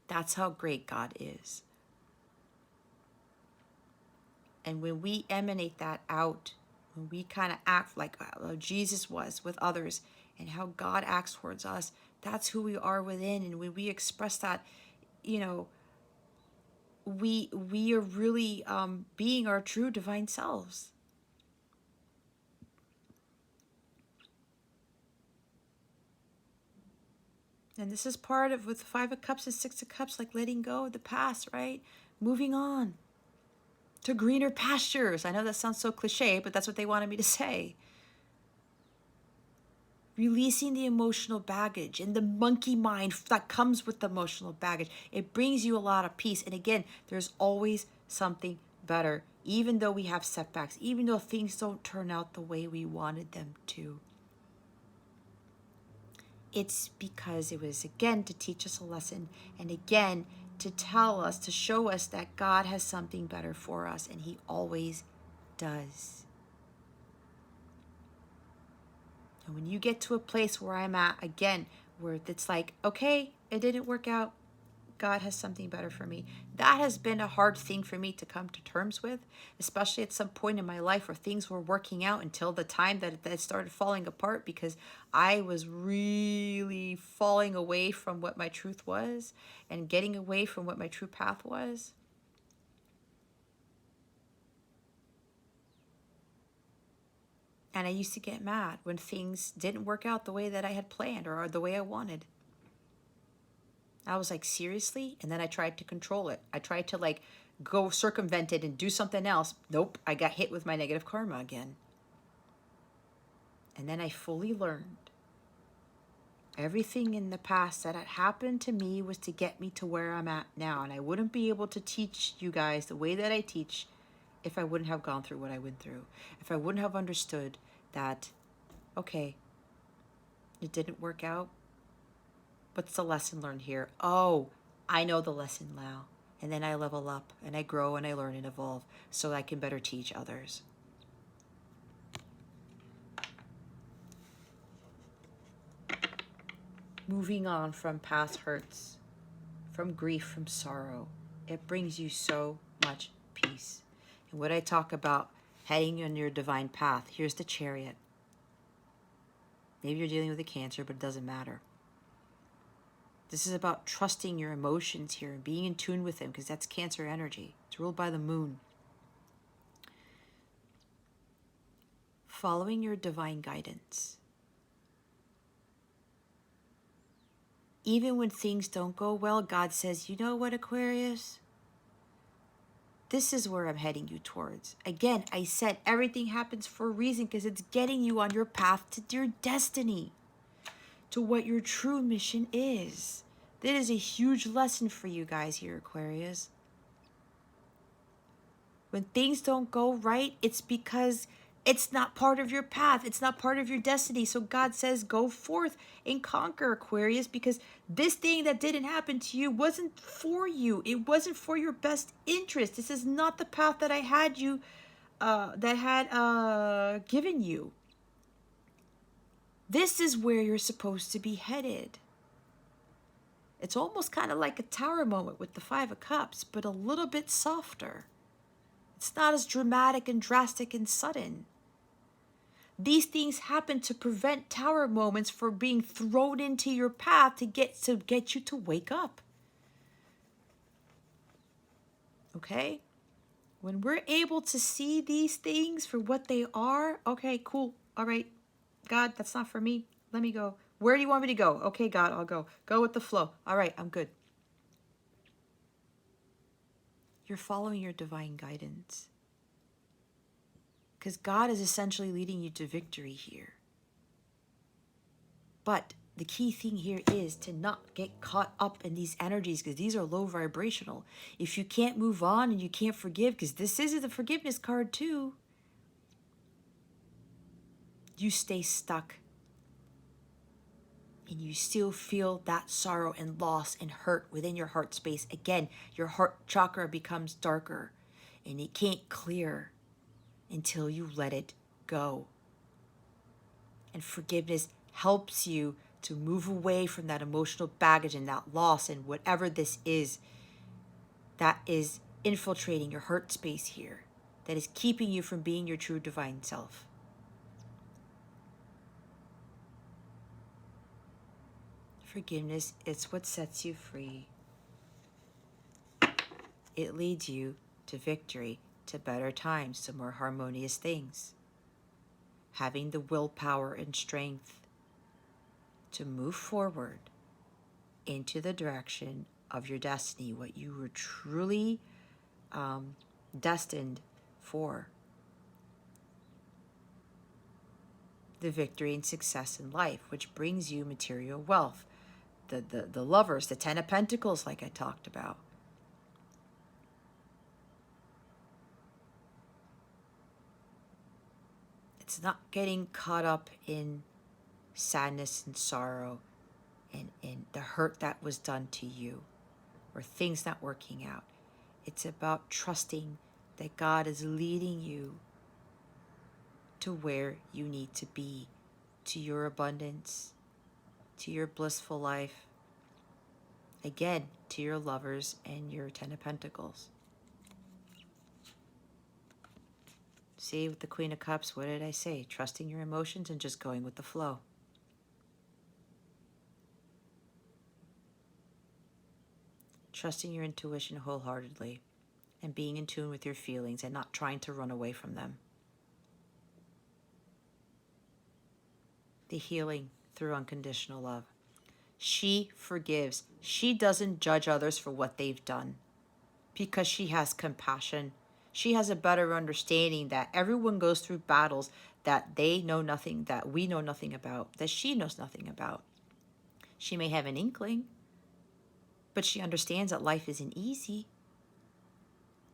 That's how great God is. And when we emanate that out, when we kind of act like Jesus was with others and how God acts towards us, that's who we are within. And when we express that, you know, we are really being our true divine selves. And this is part of with the 5 of Cups and 6 of Cups, like letting go of the past, right? Moving on to greener pastures. I know that sounds so cliche, but that's what they wanted me to say. Releasing the emotional baggage and the monkey mind that comes with the emotional baggage. It brings you a lot of peace. And again, there's always something better, even though we have setbacks, even though things don't turn out the way we wanted them to. It's because it was, again, to teach us a lesson, and again, to tell us, to show us that God has something better for us, and he always does. And when you get to a place where I'm at, again, where it's like, okay, it didn't work out, God has something better for me. That has been a hard thing for me to come to terms with, especially at some point in my life where things were working out until the time that it started falling apart, because I was really falling away from what my truth was and getting away from what my true path was. And I used to get mad when things didn't work out the way that I had planned or the way I wanted. I was like, seriously? And then I tried to control it. I tried to like go circumvent it and do something else. Nope, I got hit with my negative karma again. And then I fully learned everything in the past that had happened to me was to get me to where I'm at now. And I wouldn't be able to teach you guys the way that I teach if I wouldn't have gone through what I went through. If I wouldn't have understood that, okay, it didn't work out. What's the lesson learned here? Oh, I know the lesson now. And then I level up and I grow and I learn and evolve so I can better teach others. Moving on from past hurts, from grief, from sorrow, it brings you so much peace. And what I talk about heading on your divine path, here's the Chariot. Maybe you're dealing with a Cancer, but it doesn't matter. This is about trusting your emotions here and being in tune with them, because that's Cancer energy. It's ruled by the moon. Following your divine guidance. even when things don't go well, God says, you know what, Aquarius? This is where I'm heading you towards. Again, I said everything happens for a reason because it's getting you on your path to your destiny, to what your true mission is. That is a huge lesson for you guys here, Aquarius. When things don't go right, it's because it's not part of your path. It's not part of your destiny. So God says, go forth and conquer, Aquarius, because this thing that didn't happen to you wasn't for you. It wasn't for your best interest. This is not the path that I had you, given you. This is where you're supposed to be headed. It's almost kind of like a tower moment with the Five of Cups, but a little bit softer. It's not as dramatic and drastic and sudden. These things happen to prevent tower moments from being thrown into your path to get you to wake up. Okay? When we're able to see these things for what they are, okay, cool. All right, God, that's not for me. Let me go. Where do you want me to go? Okay, God, I'll go. Go with the flow. All right, I'm good. You're following your divine guidance. Because God is essentially leading you to victory here. But the key thing here is to not get caught up in these energies, because these are low vibrational. If you can't move on and you can't forgive, because this is the forgiveness card too, you stay stuck. And you still feel that sorrow and loss and hurt within your heart space. Again, your heart chakra becomes darker and it can't clear until you let it go. And forgiveness helps you to move away from that emotional baggage and that loss and whatever this is that is infiltrating your heart space here, that is keeping you from being your true divine self. Forgiveness, it's what sets you free. It leads you to victory, to better times, to more harmonious things. Having the willpower and strength to move forward into the direction of your destiny, what you were truly destined for. The victory and success in life, which brings you material wealth. The lovers, the Ten of Pentacles, like I talked about. It's not getting caught up in sadness and sorrow and the hurt that was done to you or things not working out. It's about trusting that God is leading you to where you need to be, to your abundance, to your blissful life, again, to your lovers and your Ten of Pentacles. See, with the Queen of Cups, what did I say? Trusting your emotions and just going with the flow. Trusting your intuition wholeheartedly and being in tune with your feelings and not trying to run away from them. The healing through unconditional love. She forgives. She doesn't judge others for what they've done because she has compassion. She has a better understanding that everyone goes through battles that they know nothing, that we know nothing about, that she knows nothing about. She may have an inkling, but she understands that life isn't easy.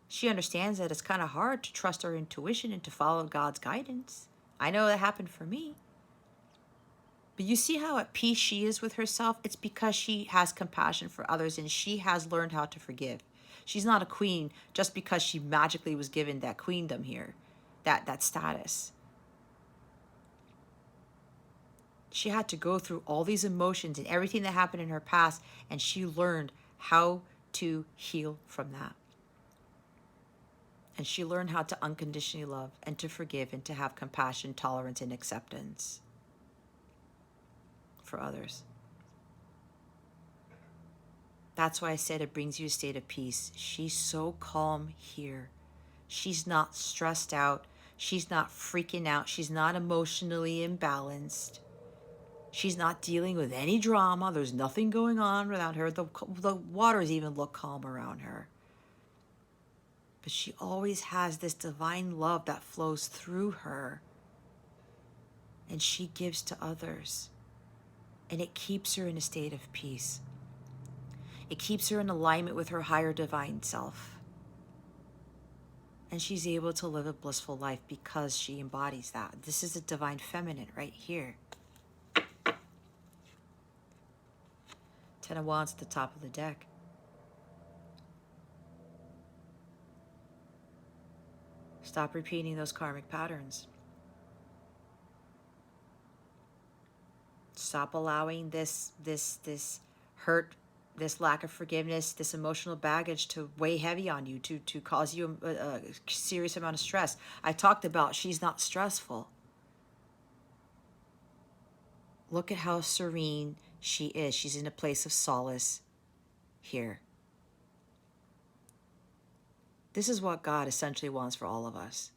She understands that it's kind of hard to trust her intuition and to follow God's guidance. I know that happened for me. But you see how at peace she is with herself? It's because she has compassion for others and she has learned how to forgive. She's not a queen just because she magically was given that queendom here, that status. She had to go through all these emotions and everything that happened in her past, and she learned how to heal from that. And she learned how to unconditionally love and to forgive and to have compassion, tolerance, and acceptance for others. That's why I said it brings you a state of peace. She's so calm here. She's not stressed out. She's not freaking out. She's not emotionally imbalanced. She's not dealing with any drama. There's nothing going on around her. The waters even look calm around her. But she always has this divine love that flows through her. And she gives to others. And it keeps her in a state of peace. It keeps her in alignment with her higher divine self. And she's able to live a blissful life because she embodies that. This is a divine feminine right here. 10 of Wands at the top of the deck. Stop repeating those karmic patterns. Stop allowing this hurt, this lack of forgiveness, this emotional baggage to weigh heavy on you, to cause you a serious amount of stress. I talked about she's not stressful. Look at how serene she is. She's in a place of solace here. This is what God essentially wants for all of us.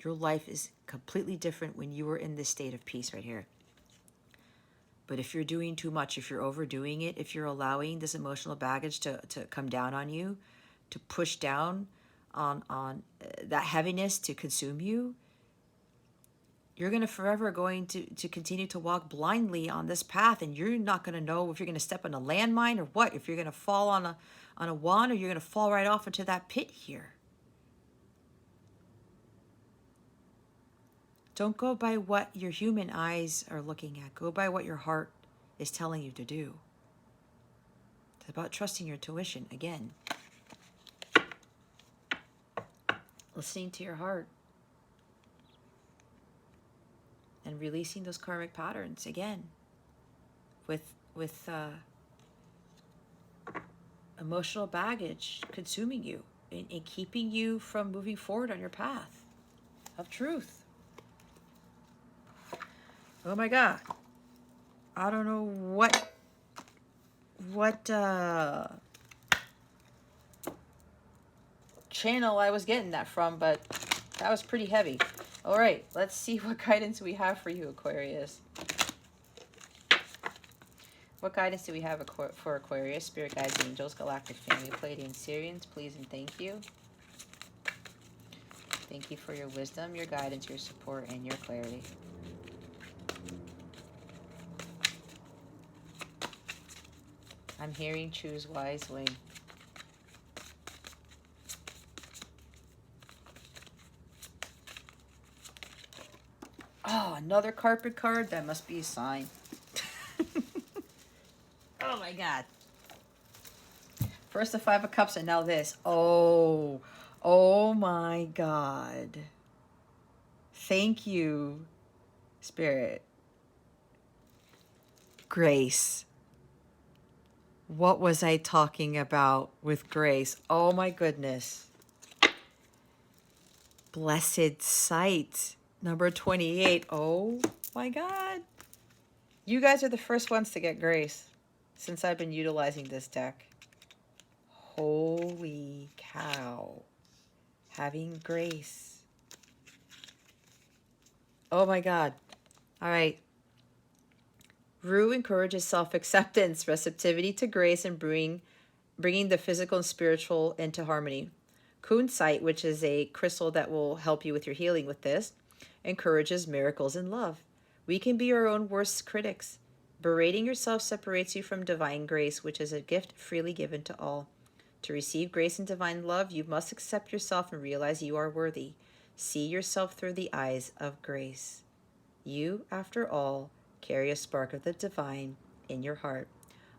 Your life is completely different when you are in this state of peace right here. But if you're doing too much, if you're overdoing it, if you're allowing this emotional baggage to come down on you, to push down on that heaviness to consume you, you're going to forever to continue to walk blindly on this path, and you're not going to know if you're going to step on a landmine or what, if you're going to fall on a wand, or you're going to fall right off into that pit here. Don't go by what your human eyes are looking at. Go by what your heart is telling you to do. It's about trusting your tuition again. Listening to your heart. And releasing those karmic patterns again. With emotional baggage consuming you and keeping you from moving forward on your path of truth. Oh my God. I don't know what channel I was getting that from, but that was pretty heavy. All right, let's see what guidance we have for you, Aquarius. What guidance do we have for Aquarius? Spirit guides, angels, galactic family, Pleiadian, Syrians, please and thank you. Thank you for your wisdom, your guidance, your support, and your clarity. I'm hearing choose wisely. Oh, another carpet card? That must be a sign. Oh my God. First the Five of Cups and now this. Oh my God. Thank you, Spirit. Grace. What was I talking about with grace? Oh my goodness. Blessed sight. Number 28. Oh my God. You guys are the first ones to get grace since I've been utilizing this deck. Holy cow. Having grace. Oh my God. All right. Rue encourages self-acceptance, receptivity to grace, and bringing the physical and spiritual into harmony. Kunzite, which is a crystal that will help you with your healing with this, encourages miracles in love. We can be our own worst critics. Berating yourself separates you from divine grace, which is a gift freely given to all. To receive grace and divine love, you must accept yourself and realize you are worthy. See yourself through the eyes of grace. You, after all, carry a spark of the divine in your heart.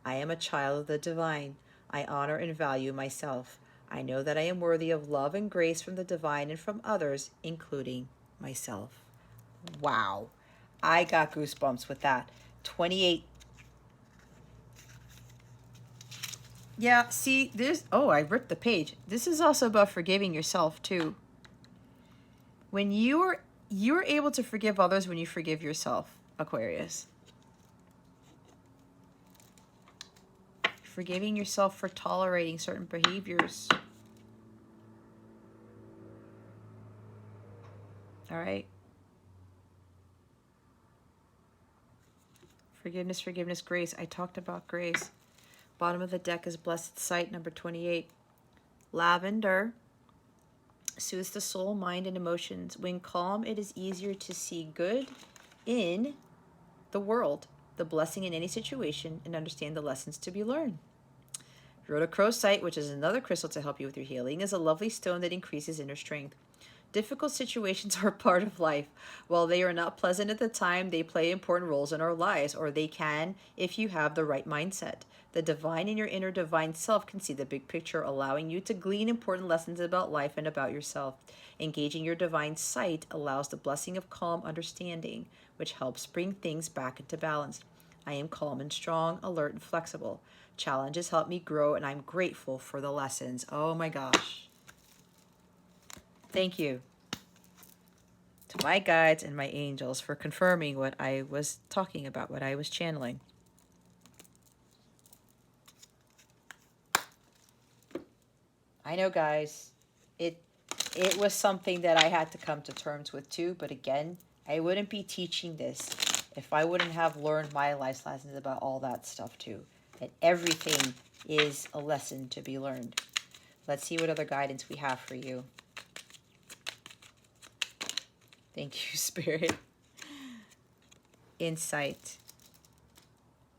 I am a child of the divine. I honor and value myself. I know that I am worthy of love and grace from the divine and from others, including myself. Wow. I got goosebumps with that. 28. Yeah, see, this. Oh, I ripped the page. This is also about forgiving yourself, too. When you're able to forgive others when you forgive yourself, Aquarius. Forgiving yourself for tolerating certain behaviors. All right. Forgiveness, forgiveness, grace. I talked about grace. Bottom of the deck is Blessed Sight, number 28. Lavender soothes the soul, mind, and emotions. When calm, it is easier to see good in the world, the blessing in any situation, and understand the lessons to be learned. Rhodochrosite, which is another crystal to help you with your healing, is a lovely stone that increases inner strength. Difficult situations are a part of life. While they are not pleasant at the time, they play important roles in our lives, or they can if you have the right mindset. The divine in your inner divine self can see the big picture, allowing you to glean important lessons about life and about yourself. Engaging your divine sight allows the blessing of calm understanding, which helps bring things back into balance. I am calm and strong, alert and flexible. Challenges help me grow, and I'm grateful for the lessons. Oh my gosh. Thank you to my guides and my angels for confirming what I was talking about, what I was channeling. I know, guys, it was something that I had to come to terms with too, but again, I wouldn't be teaching this if I wouldn't have learned my life lessons about all that stuff too. And everything is a lesson to be learned. Let's see what other guidance we have for you. Thank you, Spirit. Insight.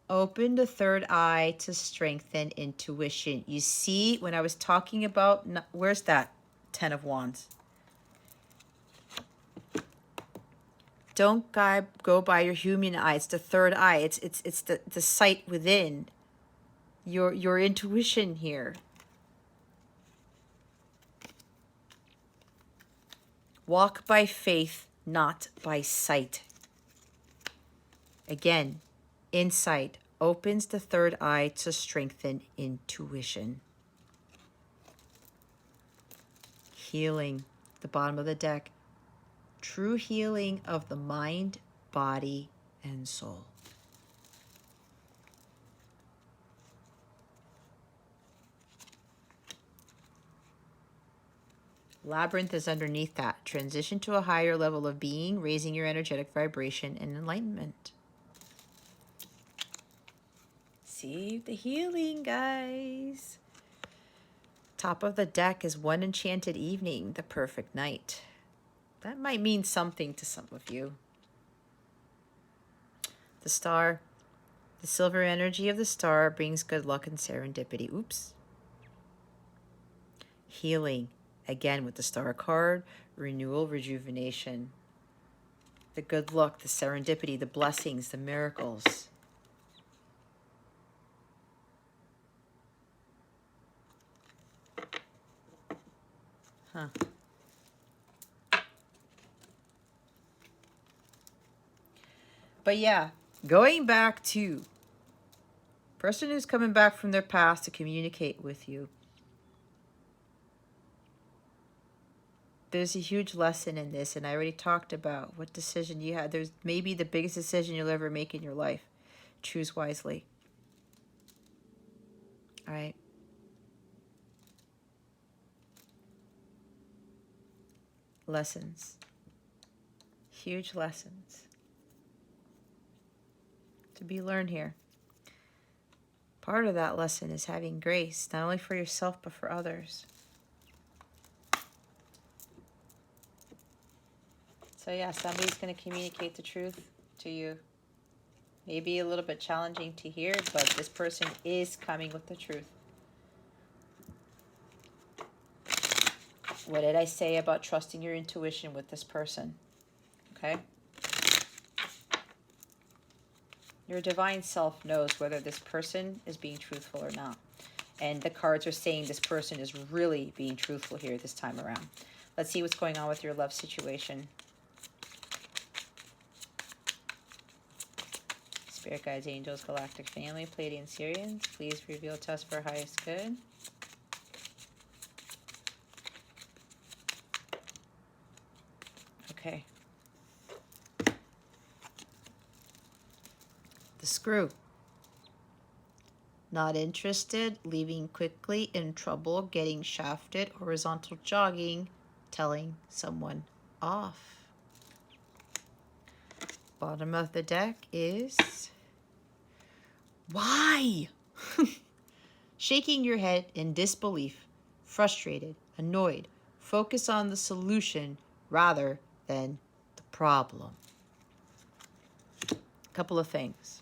Open the third eye to strengthen intuition. You see, when I was talking about, where's that 10 of Wands? Don't go by your human eye. It's the third eye. It's the sight within. Your intuition here. Walk by faith, not by sight. Again, insight opens the third eye to strengthen intuition. Healing, the bottom of the deck. True healing of the mind, body, and soul. Labyrinth is underneath that. Transition to a higher level of being, raising your energetic vibration and enlightenment. See the healing, guys. Top of the deck is One Enchanted Evening, the perfect night. That might mean something to some of you. The star, the silver energy of the star brings good luck and serendipity. Oops. Healing, again with the star card, renewal, rejuvenation. The good luck, the serendipity, the blessings, the miracles. Huh. But yeah, going back to person who's coming back from their past to communicate with you. There's a huge lesson in this, and I already talked about what decision you had. There's maybe the biggest decision you'll ever make in your life. Choose wisely. All right. Lessons. Huge lessons to be learned here. Part of that lesson is having grace, not only for yourself, but for others. So yeah, somebody's going to communicate the truth to you. Maybe a little bit challenging to hear, but this person is coming with the truth. What did I say about trusting your intuition with this person? Okay? Your divine self knows whether this person is being truthful or not. And the cards are saying this person is really being truthful here this time around. Let's see what's going on with your love situation. Spirit guides, angels, galactic family, Pleiadian Syrians, please reveal to us for our highest good. Okay. The screw. Not interested, leaving quickly, in trouble, getting shafted, horizontal jogging, telling someone off. Bottom of the deck is Why? Shaking your head in disbelief, frustrated, annoyed. Focus on the solution rather than the problem. A couple of things.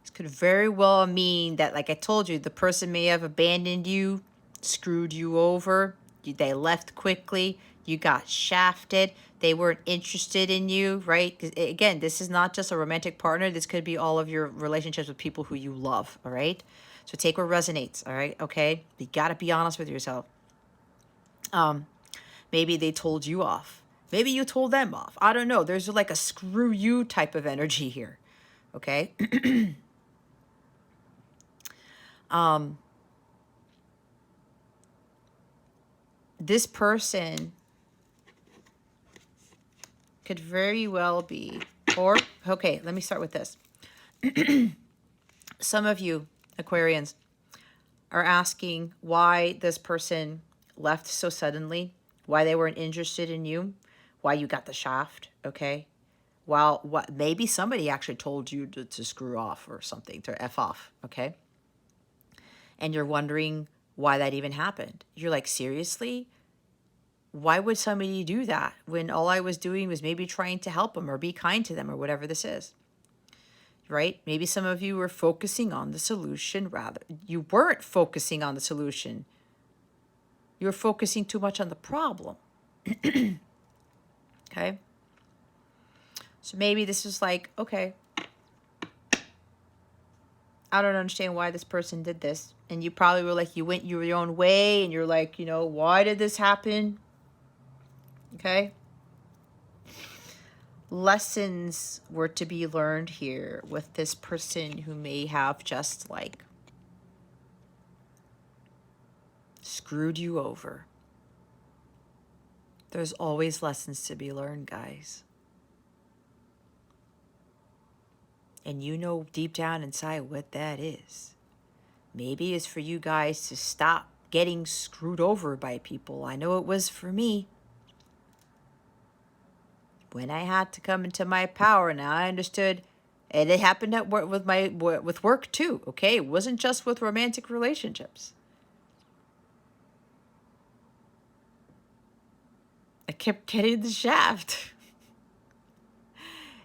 This could very well mean that, like I told you, the person may have abandoned you, screwed you over, they left quickly, you got shafted, they weren't interested in you, right? 'Cause, again, this is not just a romantic partner. This could be all of your relationships with people who you love, all right? So take what resonates, all right? Okay? You got to be honest with yourself. Maybe they told you off. Maybe you told them off. I don't know. There's like a screw you type of energy here, okay? This person could very well be, or, okay, let me start with this. Some of you Aquarians are asking why this person left so suddenly, why they weren't interested in you, why you got the shaft, okay? Well, what maybe somebody actually told you to screw off or something, to F off, okay? And you're wondering why that even happened. You're like, seriously? Why would somebody do that when all I was doing was maybe trying to help them or be kind to them or whatever this is? Right? Maybe some of you were focusing on the solution rather. You weren't focusing on the solution. You were focusing too much on the problem. Okay? So maybe this is like, okay, I don't understand why this person did this. And you probably were like, you went your own way and you're like, why did this happen? Okay? Lessons were to be learned here with this person who may have just like screwed you over. There's always lessons to be learned, guys. And you know deep down inside what that is. Maybe it's for you guys to stop getting screwed over by people. I know it was for me. When I had to come into my power, now I understood, and it happened at work with work too. Okay, it wasn't just with romantic relationships. I kept getting the shaft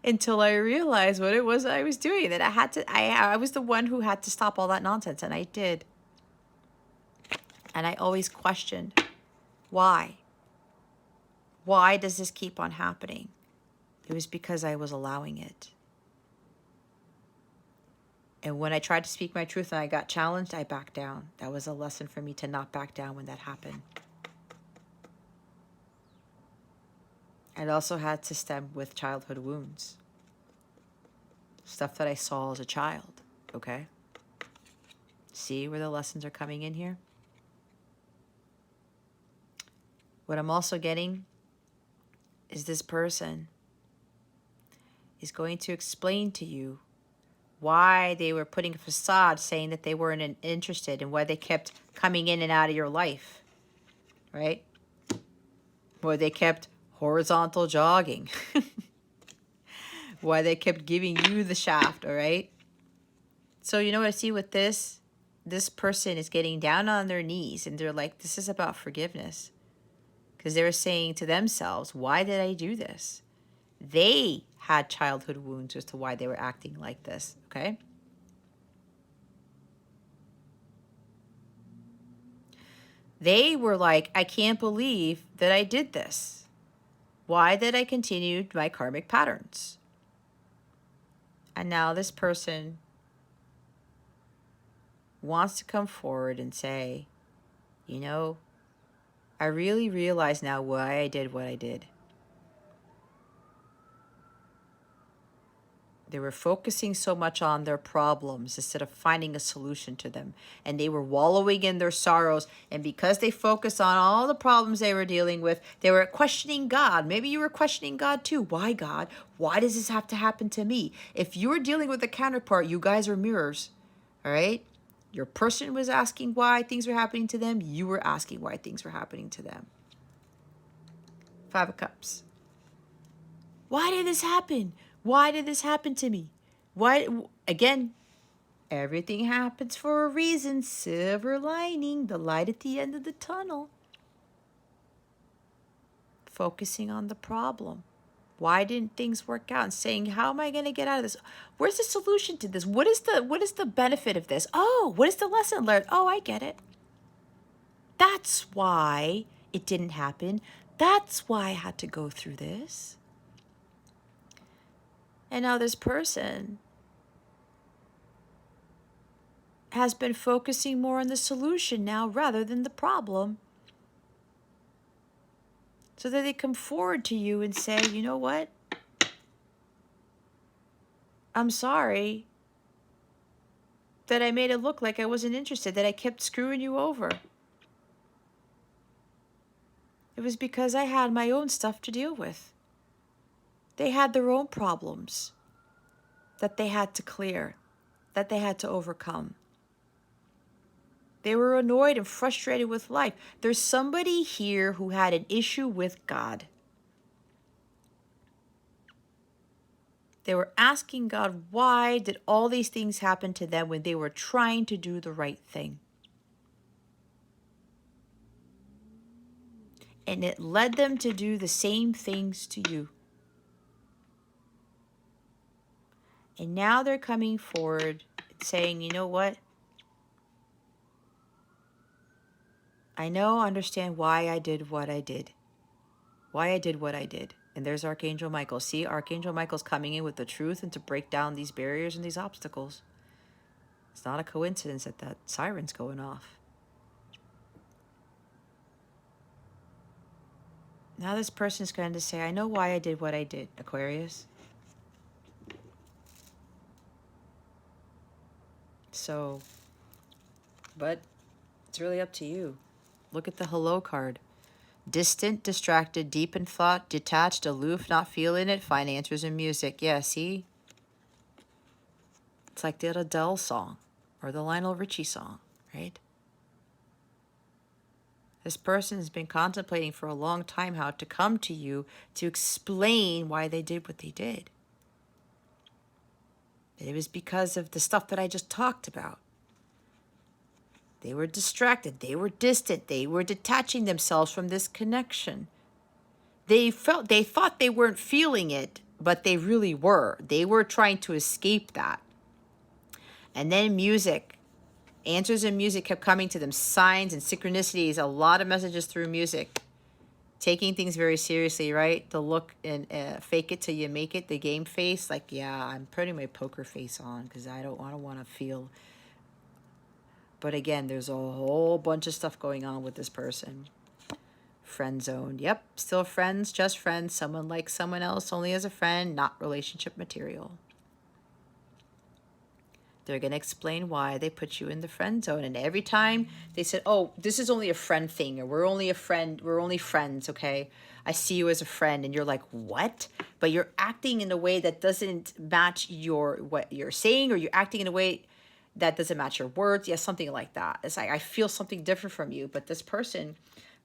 until I realized what it was I was doing. That I was the one who had to stop all that nonsense, and I did. And I always questioned, why? Why does this keep on happening? It was because I was allowing it. And when I tried to speak my truth and I got challenged, I backed down. That was a lesson for me to not back down when that happened. It also had to stem with childhood wounds. Stuff that I saw as a child, okay? See where the lessons are coming in here? What I'm also getting is this person is going to explain to you why they were putting a facade saying that they weren't interested and why they kept coming in and out of your life, right? Why they kept horizontal jogging. Why they kept giving you the shaft, all right? So you know what I see with this? This person is getting down on their knees and they're like, this is about forgiveness. Because they were saying to themselves, why did I do this? They had childhood wounds as to why they were acting like this, okay? They were like, I can't believe that I did this. Why did I continue my karmic patterns? And now this person wants to come forward and say, I really realize now why I did what I did. They were focusing so much on their problems instead of finding a solution to them. And they were wallowing in their sorrows. And because they focused on all the problems they were dealing with, they were questioning God. Maybe you were questioning God too. Why, God? Why does this have to happen to me? If you were dealing with a counterpart, you guys are mirrors. All right? Your person was asking why things were happening to them. You were asking why things were happening to them. 5 of Cups. Why did this happen? Why did this happen to me? Why, again, everything happens for a reason. Silver lining, the light at the end of the tunnel. Focusing on the problem. Why didn't things work out? And saying, how am I going to get out of this? Where's the solution to this? What is the benefit of this? Oh, what is the lesson learned? Oh, I get it. That's why it didn't happen. That's why I had to go through this. And now this person has been focusing more on the solution now rather than the problem. So that they come forward to you and say, you know what? I'm sorry that I made it look like I wasn't interested, that I kept screwing you over. It was because I had my own stuff to deal with. They had their own problems that they had to clear, that they had to overcome. They were annoyed and frustrated with life. There's somebody here who had an issue with God. They were asking God, why did all these things happen to them when they were trying to do the right thing? And it led them to do the same things to you. And now they're coming forward and saying, you know what? I understand why I did what I did. Why I did what I did. And there's Archangel Michael. See, Archangel Michael's coming in with the truth and to break down these barriers and these obstacles. It's not a coincidence that that siren's going off. Now this person's going to say, I know why I did what I did, Aquarius. So, but it's really up to you. Look at the hello card. Distant, distracted, deep in thought, detached, aloof, not feeling it, find answers in music. Yeah, see? It's like the Adele song or the Lionel Richie song, right? This person has been contemplating for a long time how to come to you to explain why they did what they did. It was because of the stuff that I just talked about. They were distracted. They were distant. They were detaching themselves from this connection. They thought they weren't feeling it, but they really were. They were trying to escape that. And then music. Answers in music kept coming to them. Signs and synchronicities. A lot of messages through music. Taking things very seriously, right? The look and fake it till you make it. The game face. Like, yeah, I'm putting my poker face on because I don't want to feel. But again, there's a whole bunch of stuff going on with this person. Friend zone. Yep, still friends, just friends. Someone likes someone else only as a friend, not relationship material. They're going to explain why they put you in the friend zone. And every time they said, oh, this is only a friend thing, or we're only a friend, we're only friends, okay? I see you as a friend. And you're like, what? But you're acting in a way that doesn't match what you're saying, or you're acting in a way that doesn't match your words. Yeah, something like that. It's like, I feel something different from you. But this person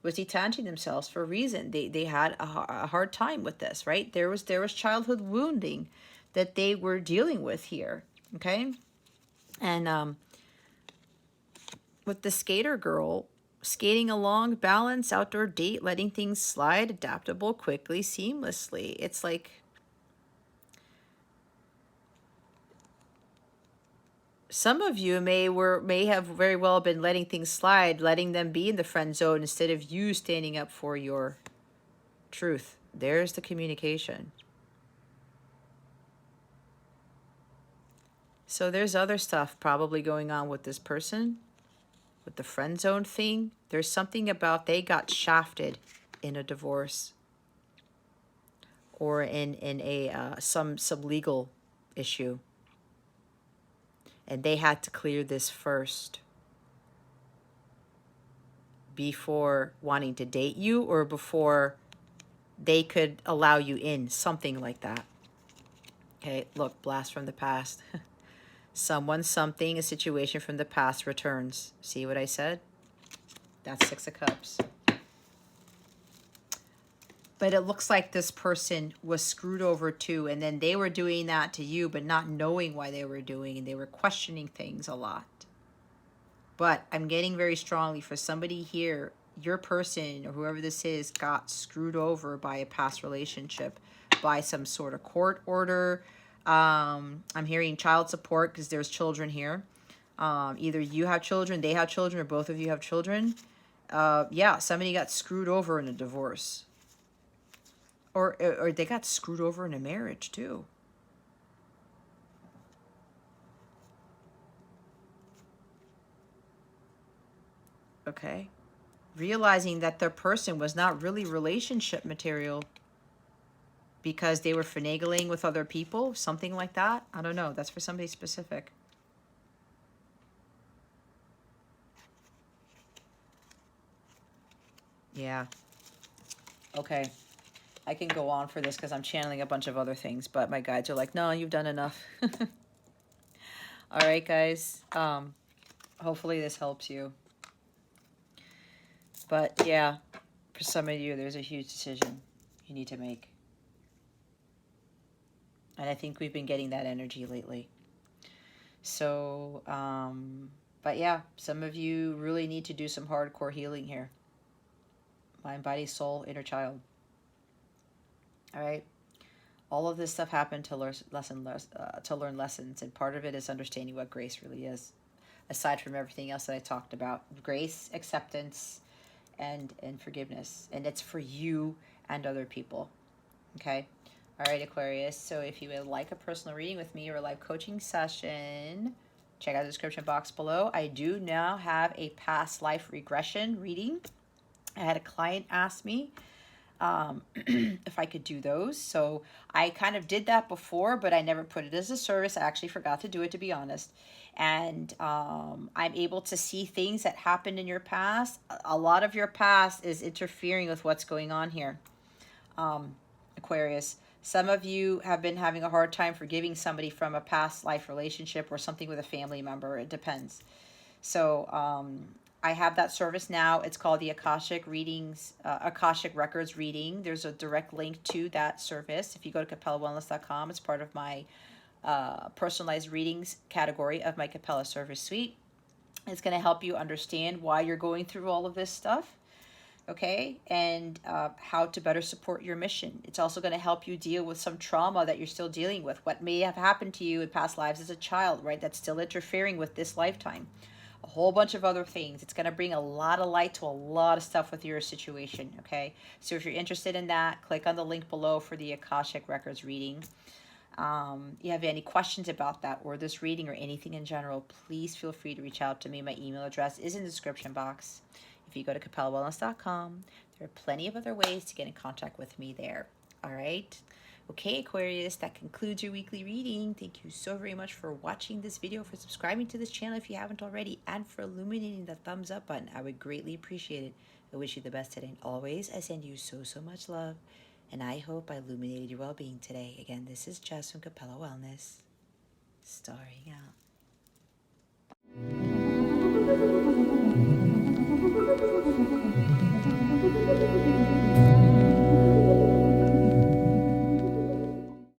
was detaching themselves for a reason. They had a hard time with this, right? There was childhood wounding that they were dealing with here, okay? And with the skater girl, skating along, balance, outdoor date, letting things slide, adaptable, quickly, seamlessly. It's like, some of you may have very well been letting things slide, letting them be in the friend zone instead of you standing up for your truth. There's the communication. So there's other stuff probably going on with this person, with the friend zone thing. There's something about they got shafted in a divorce or in a some legal issue. And they had to clear this first before wanting to date you, or before they could allow you in, something like that. Okay, look, blast from the past. Someone, something, a situation from the past returns. See what I said? That's 6 of Cups. But it looks like this person was screwed over too, and then they were doing that to you, but not knowing why they were doing, and they were questioning things a lot. But I'm getting very strongly for somebody here, your person or whoever this is got screwed over by a past relationship, by some sort of court order. I'm hearing child support because there's children here. Either you have children, they have children, or both of you have children. Yeah, somebody got screwed over in a divorce. Or they got screwed over in a marriage too. Okay. Realizing that their person was not really relationship material because they were finagling with other people, something like that. I don't know. That's for somebody specific. Yeah. Okay. I can go on for this because I'm channeling a bunch of other things, but my guides are like, no, you've done enough. All right, guys. Hopefully this helps you. But yeah, for some of you, there's a huge decision you need to make. And I think we've been getting that energy lately. So, but yeah, some of you really need to do some hardcore healing here. Mind, body, soul, inner child. All right. All of this stuff happened to learn lessons, and part of it is understanding what grace really is. Aside from everything else that I talked about, grace, acceptance, and forgiveness, and it's for you and other people. Okay. All right, Aquarius. So if you would like a personal reading with me or a live coaching session, check out the description box below. I do now have a past life regression reading. I had a client ask me if I could do those. So I kind of did that before, but I never put it as a service. I actually forgot to do it, to be honest. And I'm able to see things that happened in your past. A lot of your past is interfering with what's going on here, Aquarius. Some of you have been having a hard time forgiving somebody from a past life relationship or something with a family member. It depends. So I have that service now. It's called the Akashic Records reading. There's a direct link to that service. If you go to CapellaWellness.com, it's part of my personalized readings category of my Capella service suite. It's going to help you understand why you're going through all of this stuff, okay, and how to better support your mission. It's also going to help you deal with some trauma that you're still dealing with, what may have happened to you in past lives as a child, right, that's still interfering with this lifetime. A whole bunch of other things. It's going to bring a lot of light to a lot of stuff with your situation, okay? So if you're interested in that, click on the link below for the Akashic Records reading. You have any questions about that or this reading or anything in general, please feel free to reach out to me. My email address is in the description box. If you go to CapellaWellness.com, there are plenty of other ways to get in contact with me there. All right? Okay, Aquarius, that concludes your weekly reading. Thank you so very much for watching this video, for subscribing to this channel if you haven't already, and for illuminating the thumbs up button. I would greatly appreciate it. I wish you the best today. And always, I send you so, so much love. And I hope I illuminated your well-being today. Again, this is Jess from Capella Wellness, starring out.